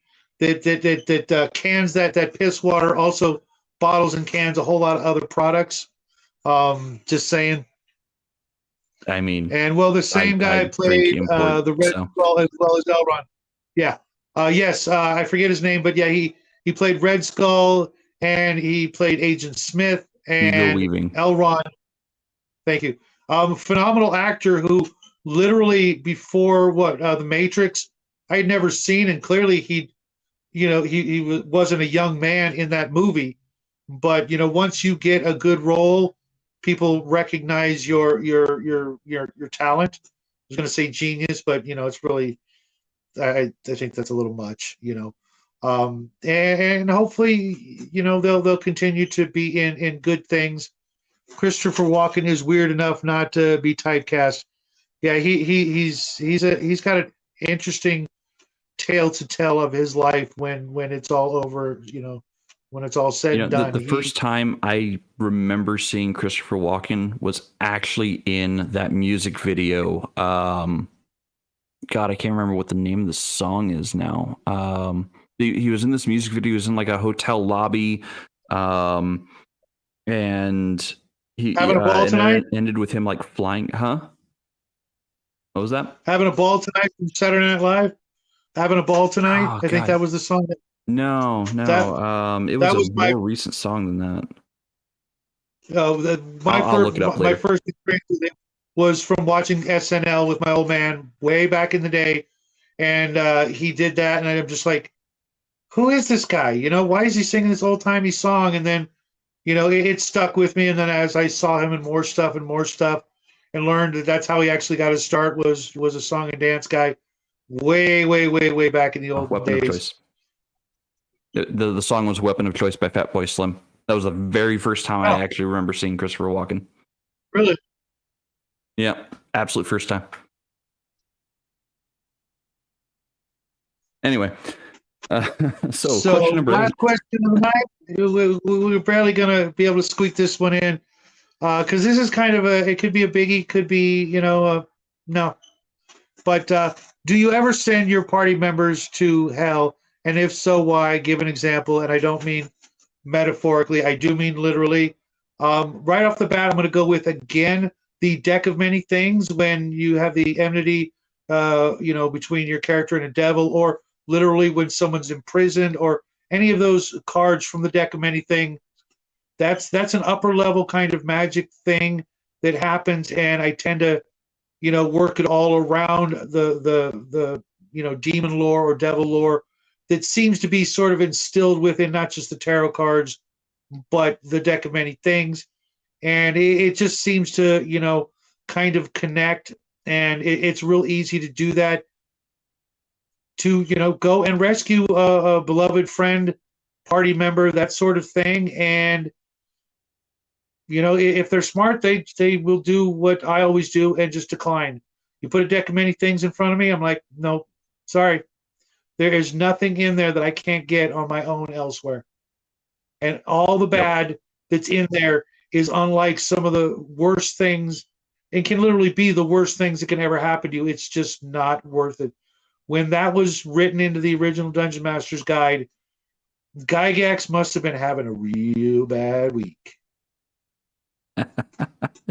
cans that piss water also bottles and cans a whole lot of other products. Just saying. I mean, and the same guy played the Red Skull as well as Elrond. Yeah. Yes. I forget his name, but yeah, he played Red Skull and he played Agent Smith and Elrond. Thank you. Phenomenal actor who literally before The Matrix, I had never seen, and clearly he wasn't a young man in that movie. But once you get a good role, people recognize your talent. I was going to say genius, but it's really, I think that's a little much. And hopefully they'll continue to be in good things. Christopher Walken is weird enough not to be typecast. Yeah, he's got an interesting tale to tell of his life when it's all over. When it's all said and done. The first time I remember seeing Christopher Walken was actually in that music video. God, I can't remember what the name of the song is now. He was in this music video. He was in like a hotel lobby, and he having a ball tonight. Ended with him like flying. Huh? What was that? Having a ball tonight from Saturday Night Live. Having a ball tonight. I think that was the song. No. It was more recent song than that. I'll look it up later. My first experience with it was from watching SNL with my old man way back in the day, and he did that, and I'm just like, who is this guy? Why is he singing this old timey song? And then, it stuck with me. And then as I saw him in more stuff, and learned that that's how he actually got his start was a song and dance guy, way back in the old days. Of choice. The song was "Weapon of Choice" by Fatboy Slim. That was the very first time I actually remember seeing Christopher Walken. Really? Yeah, absolute first time. Anyway, so question number last question of the night. We're barely going to be able to squeak this one in because this is kind of it could be a biggie, could be, no. But do you ever send your party members to hell? And if so, why? Give an example. And I don't mean metaphorically. I do mean literally. Right off the bat, I'm going to go with, again, the deck of many things when you have the enmity, between your character and a devil, or literally when someone's imprisoned, or any of those cards from the deck of many things. That's an upper level kind of magic thing that happens. And I tend to, work it all around the demon lore or devil lore that seems to be sort of instilled within not just the tarot cards, but the deck of many things. And it just seems to, kind of connect. And it's real easy to do that, to, go and rescue a beloved friend, party member, that sort of thing. And, if they're smart, they will do what I always do and just decline. You put a deck of many things in front of me, I'm like, no, sorry. There is nothing in there that I can't get on my own elsewhere. And all the bad that's in there is unlike some of the worst things. It can literally be the worst things that can ever happen to you. It's just not worth it. When that was written into the original Dungeon Master's Guide, Gygax must have been having a real bad week.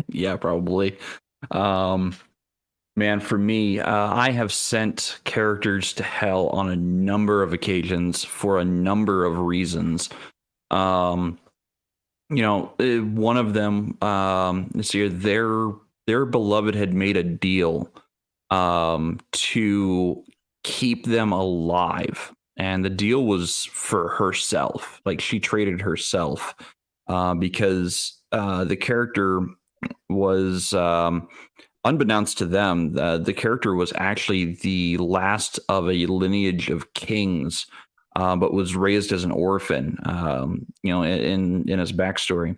Yeah, probably. Man, for me, I have sent characters to hell on a number of occasions for a number of reasons. One of them this year, their beloved had made a deal to keep them alive, and the deal was for herself. Like, she traded herself because the character was unbeknownst to them, the character was actually the last of a lineage of kings, but was raised as an orphan, in his backstory.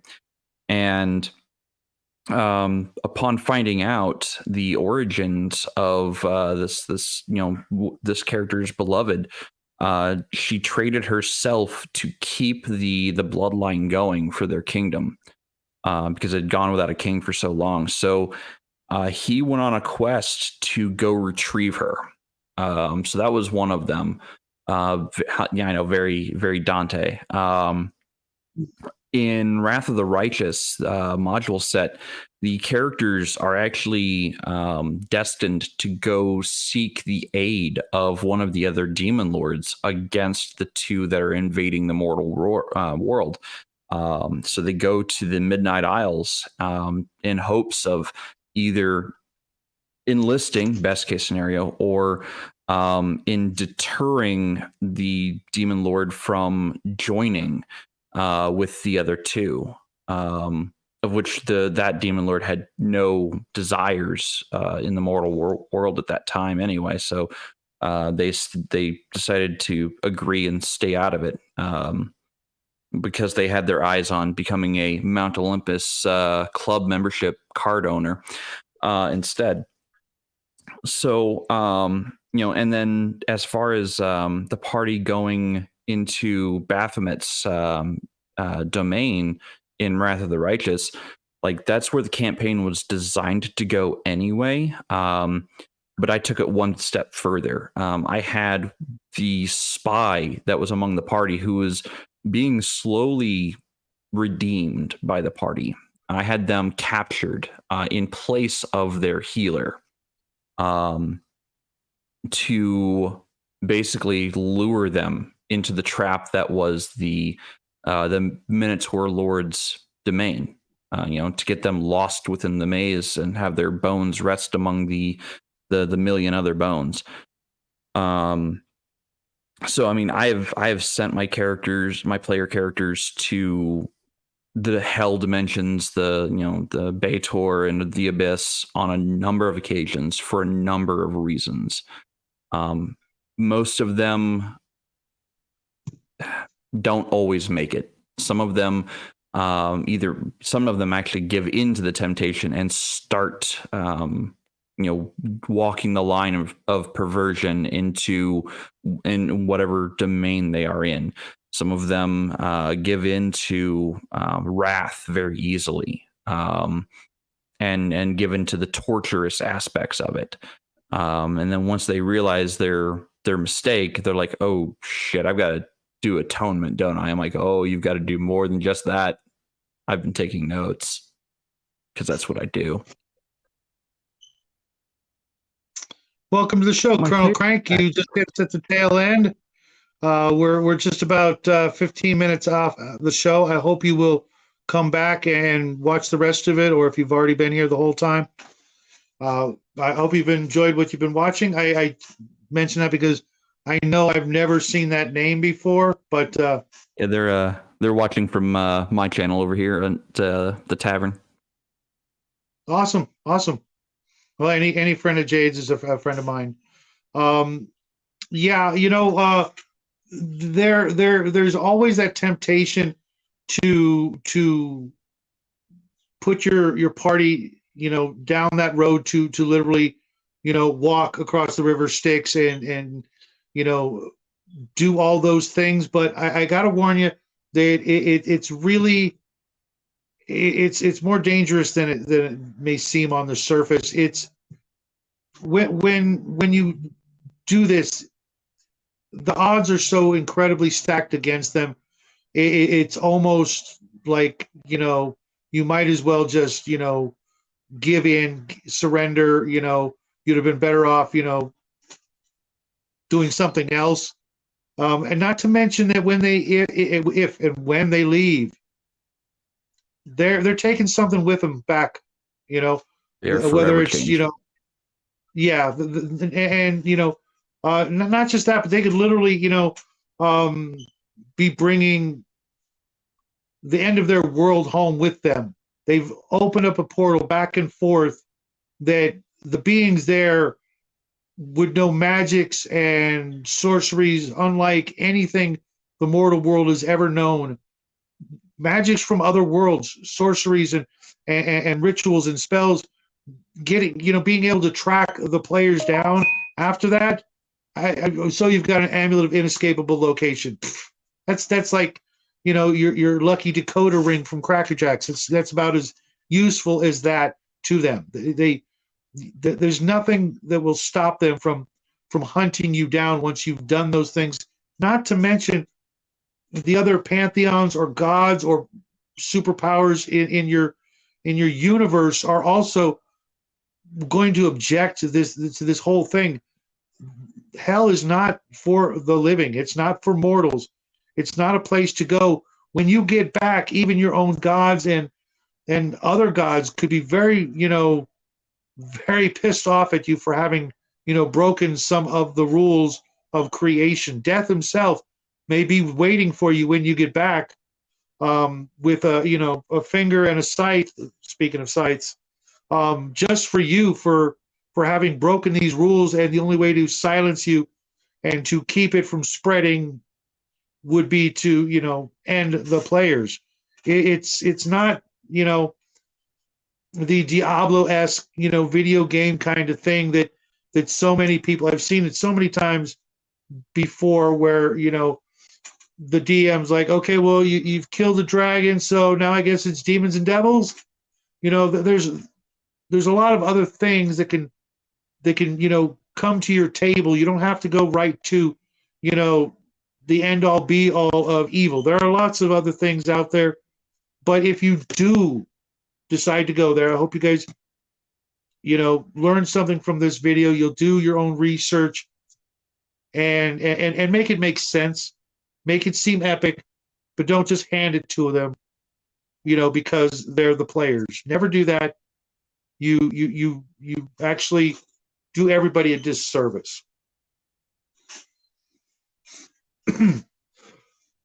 And upon finding out the origins of this character's beloved, she traded herself to keep the bloodline going for their kingdom, because it had gone without a king for so long. So he went on a quest to go retrieve her. So that was one of them. I know, very, very Dante. In Wrath of the Righteous module set, the characters are actually destined to go seek the aid of one of the other demon lords against the two that are invading the mortal world. So they go to the Midnight Isles in hopes of either enlisting, best case scenario, or in deterring the demon lord from joining with the other two, of which that demon lord had no desires in the mortal world at that time anyway. So they decided to agree and stay out of it, because they had their eyes on becoming a Mount Olympus club membership card owner instead. So, and then as far as the party going into Baphomet's domain in Wrath of the Righteous, like, that's where the campaign was designed to go anyway. But I took it one step further. I had the spy that was among the party who was being slowly redeemed by the party. I had them captured in place of their healer, to basically lure them into the trap that was the Minotaur Lord's domain. To get them lost within the maze and have their bones rest among the million other bones. So I mean, I have sent my player characters to the hell dimensions, the Baitor and the Abyss on a number of occasions for a number of reasons. Most of them don't always make it. Some of them actually give in to the temptation and start walking the line of perversion in whatever domain they are in. Some of them give in to wrath very easily, and give in to the torturous aspects of it. And then once they realize their mistake, they're like, oh shit, I've got to do atonement, don't I? I'm like, oh, you've got to do more than just that. I've been taking notes because that's what I do. Welcome to the show, Colonel Crank. You just hit at the tail end. We're just about 15 minutes off the show. I hope you will come back and watch the rest of it, or if you've already been here the whole time. I hope you've enjoyed what you've been watching. I mention that because I know I've never seen that name before, but yeah, they're watching from my channel over here at the tavern. Awesome. Well, any friend of Jade's is a friend of mine. Yeah, there's always that temptation to put your party, down that road to literally, walk across the river Styx and do all those things. But I gotta warn you that it's really, it's more dangerous than it may seem on the surface. It's when you do this, the odds are so incredibly stacked against them. It's almost like, you might as well just, give in, surrender. You'd have been better off, doing something else. And not to mention that when they, if and when they leave, they're taking something with them back, They're whether forever it's, changed. yeah, and not just that, but they could literally, um, be bringing the end of their world home with them. They've opened up a portal back and forth that the beings there would know magics and sorceries unlike anything the mortal world has ever known. Magics from other worlds, sorceries and rituals and spells. Getting, being able to track the players down after that. So you've got an amulet of inescapable location. That's like, your lucky decoder ring from Cracker Jacks. That's about as useful as that to them. There's nothing that will stop them from hunting you down once you've done those things. Not to mention the other pantheons or gods or superpowers in your universe are also going to object to this whole thing. Hell is not for the living. It's not for mortals. It's not a place to go. When you get back, even your own gods and other gods could be very, very pissed off at you for having, broken some of the rules of creation. Death himself may be waiting for you when you get back, with a finger and a scythe. Speaking of scythes, just for you for having broken these rules, and the only way to silence you and to keep it from spreading would be to end the players. It's not the Diablo-esque video game kind of thing that so many people, I've seen it so many times before, where the DM's like, okay, well, you've killed the dragon, so now I guess it's demons and devils. There's a lot of other things that can come to your table. You don't have to go right to the end all be all of evil. There are lots of other things out there, but if you do decide to go there, I hope you guys learn something from this video. You'll do your own research and make it make sense, make it seem epic, but don't just hand it to them because they're the players. Never do that. You actually do everybody a disservice.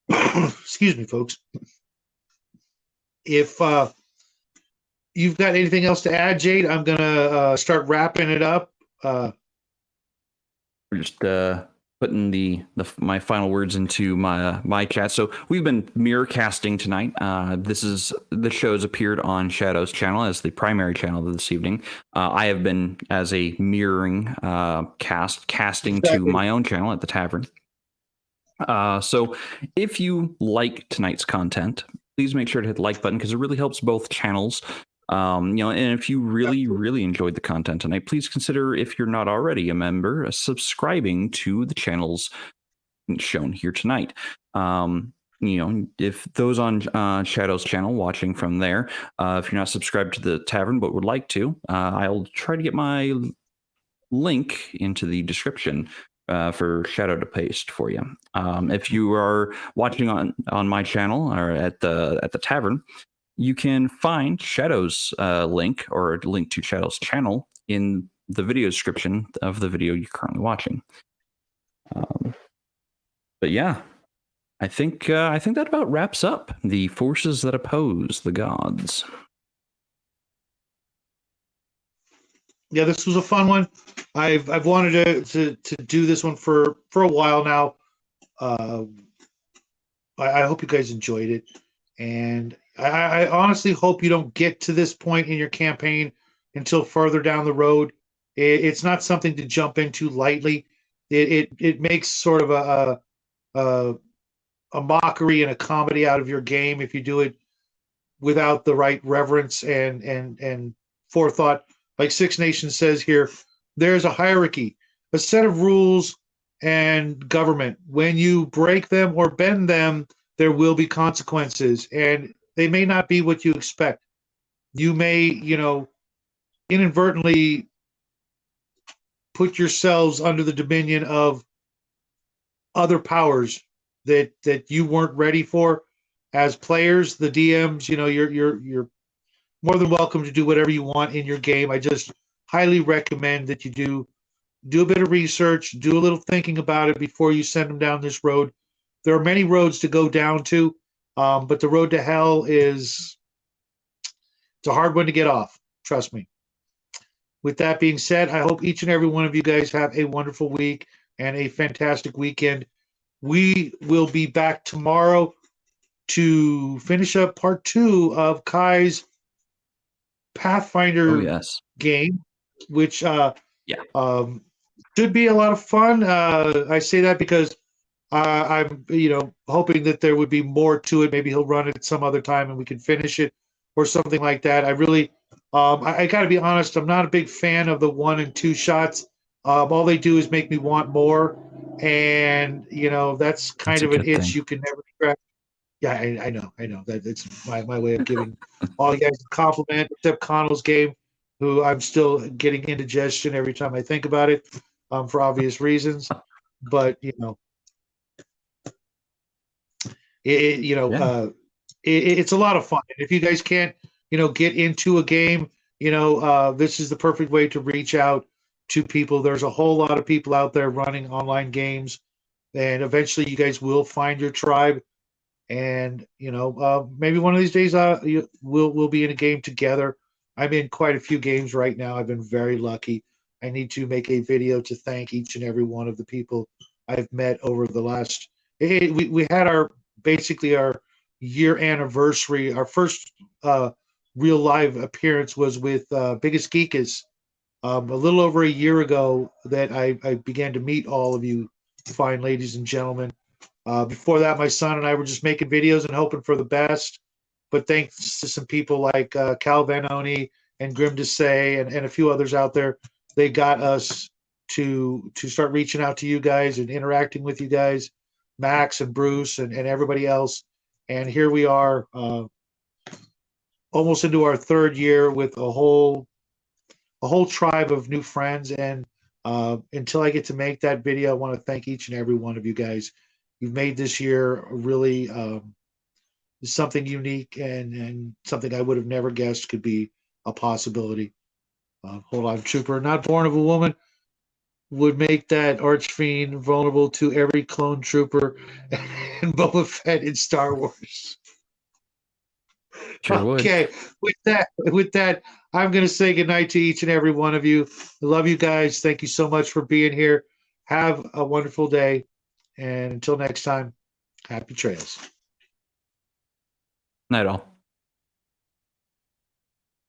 Excuse me, folks. If you've got anything else to add, Jade, I'm gonna start wrapping it up. We're just putting my final words into my chat. So we've been mirror casting tonight. The show has appeared on Shadow's channel as the primary channel this evening. I have been as a mirroring casting exactly to my own channel at the Tavern. So if you like tonight's content, please make sure to hit the like button, because it really helps both channels. And if you really enjoyed the content tonight, please consider, if you're not already a member, subscribing to the channels shown here tonight. If those on Shadow's channel watching from there, if you're not subscribed to the Tavern but would like to, I'll try to get my link into the description for Shadow to paste for you. If you are watching on my channel or at the Tavern, you can find Shadow's link, or a link to Shadow's channel, in the video description of the video you're currently watching. But yeah, I think that about wraps up the forces that oppose the gods. Yeah, this was a fun one. I've wanted to do this one for a while now. I hope you guys enjoyed it, and I honestly hope you don't get to this point in your campaign until further down the road. It's not something to jump into lightly. It makes sort of a mockery and a comedy out of your game if you do it without the right reverence and forethought. Like Six Nations says here, there's a hierarchy, a set of rules and government. When you break them or bend them, there will be consequences, and they may not be what you expect. You may, inadvertently put yourselves under the dominion of other powers that you weren't ready for. As players, the DMs, you're more than welcome to do whatever you want in your game. I just highly recommend that you do a bit of research, do a little thinking about it before you send them down this road. There are many roads to go down to, but the road to hell it's a hard one to get off. Trust me. With that being said, I hope each and every one of you guys have a wonderful week and a fantastic weekend. We will be back tomorrow to finish up part 2 of Kai's Pathfinder game, which should be a lot of fun. I say that because I'm hoping that there would be more to it. Maybe he'll run it some other time and we can finish it or something like that. I really I got to be honest, I'm not a big fan of the 1 and 2 shots. All they do is make me want more, and that's kind of an itch you can never scratch. Yeah, I know that it's my way of giving all you guys a compliment, except Connell's game, who I'm still getting indigestion every time I think about it, for obvious reasons. But it's a lot of fun. If you guys can't get into a game, this is the perfect way to reach out to people. There's a whole lot of people out there running online games, and eventually you guys will find your tribe. And maybe one of these days we'll be in a game together. I'm in quite a few games right now. I've been very lucky. I need to make a video to thank each and every one of the people I've met over the last. We had our year anniversary. Our first real live appearance was with Biggest Geekus a little over a year ago that I began to meet all of you fine ladies and gentlemen. Before that, my son and I were just making videos and hoping for the best. But thanks to some people like Cal Vanoni and Grim to Say and a few others out there, they got us to start reaching out to you guys and interacting with you guys, Max and Bruce and everybody else. And here we are, almost into our 3rd year with a whole tribe of new friends. And until I get to make that video, I want to thank each and every one of you guys. You've made this year really something unique and something I would have never guessed could be a possibility. Hold on, Trooper. Not born of a woman would make that archfiend vulnerable to every clone trooper and Boba Fett in Star Wars. Sure okay, would. With that, I'm going to say goodnight to each and every one of you. I love you guys. Thank you so much for being here. Have a wonderful day. And until next time, happy trails. Night all.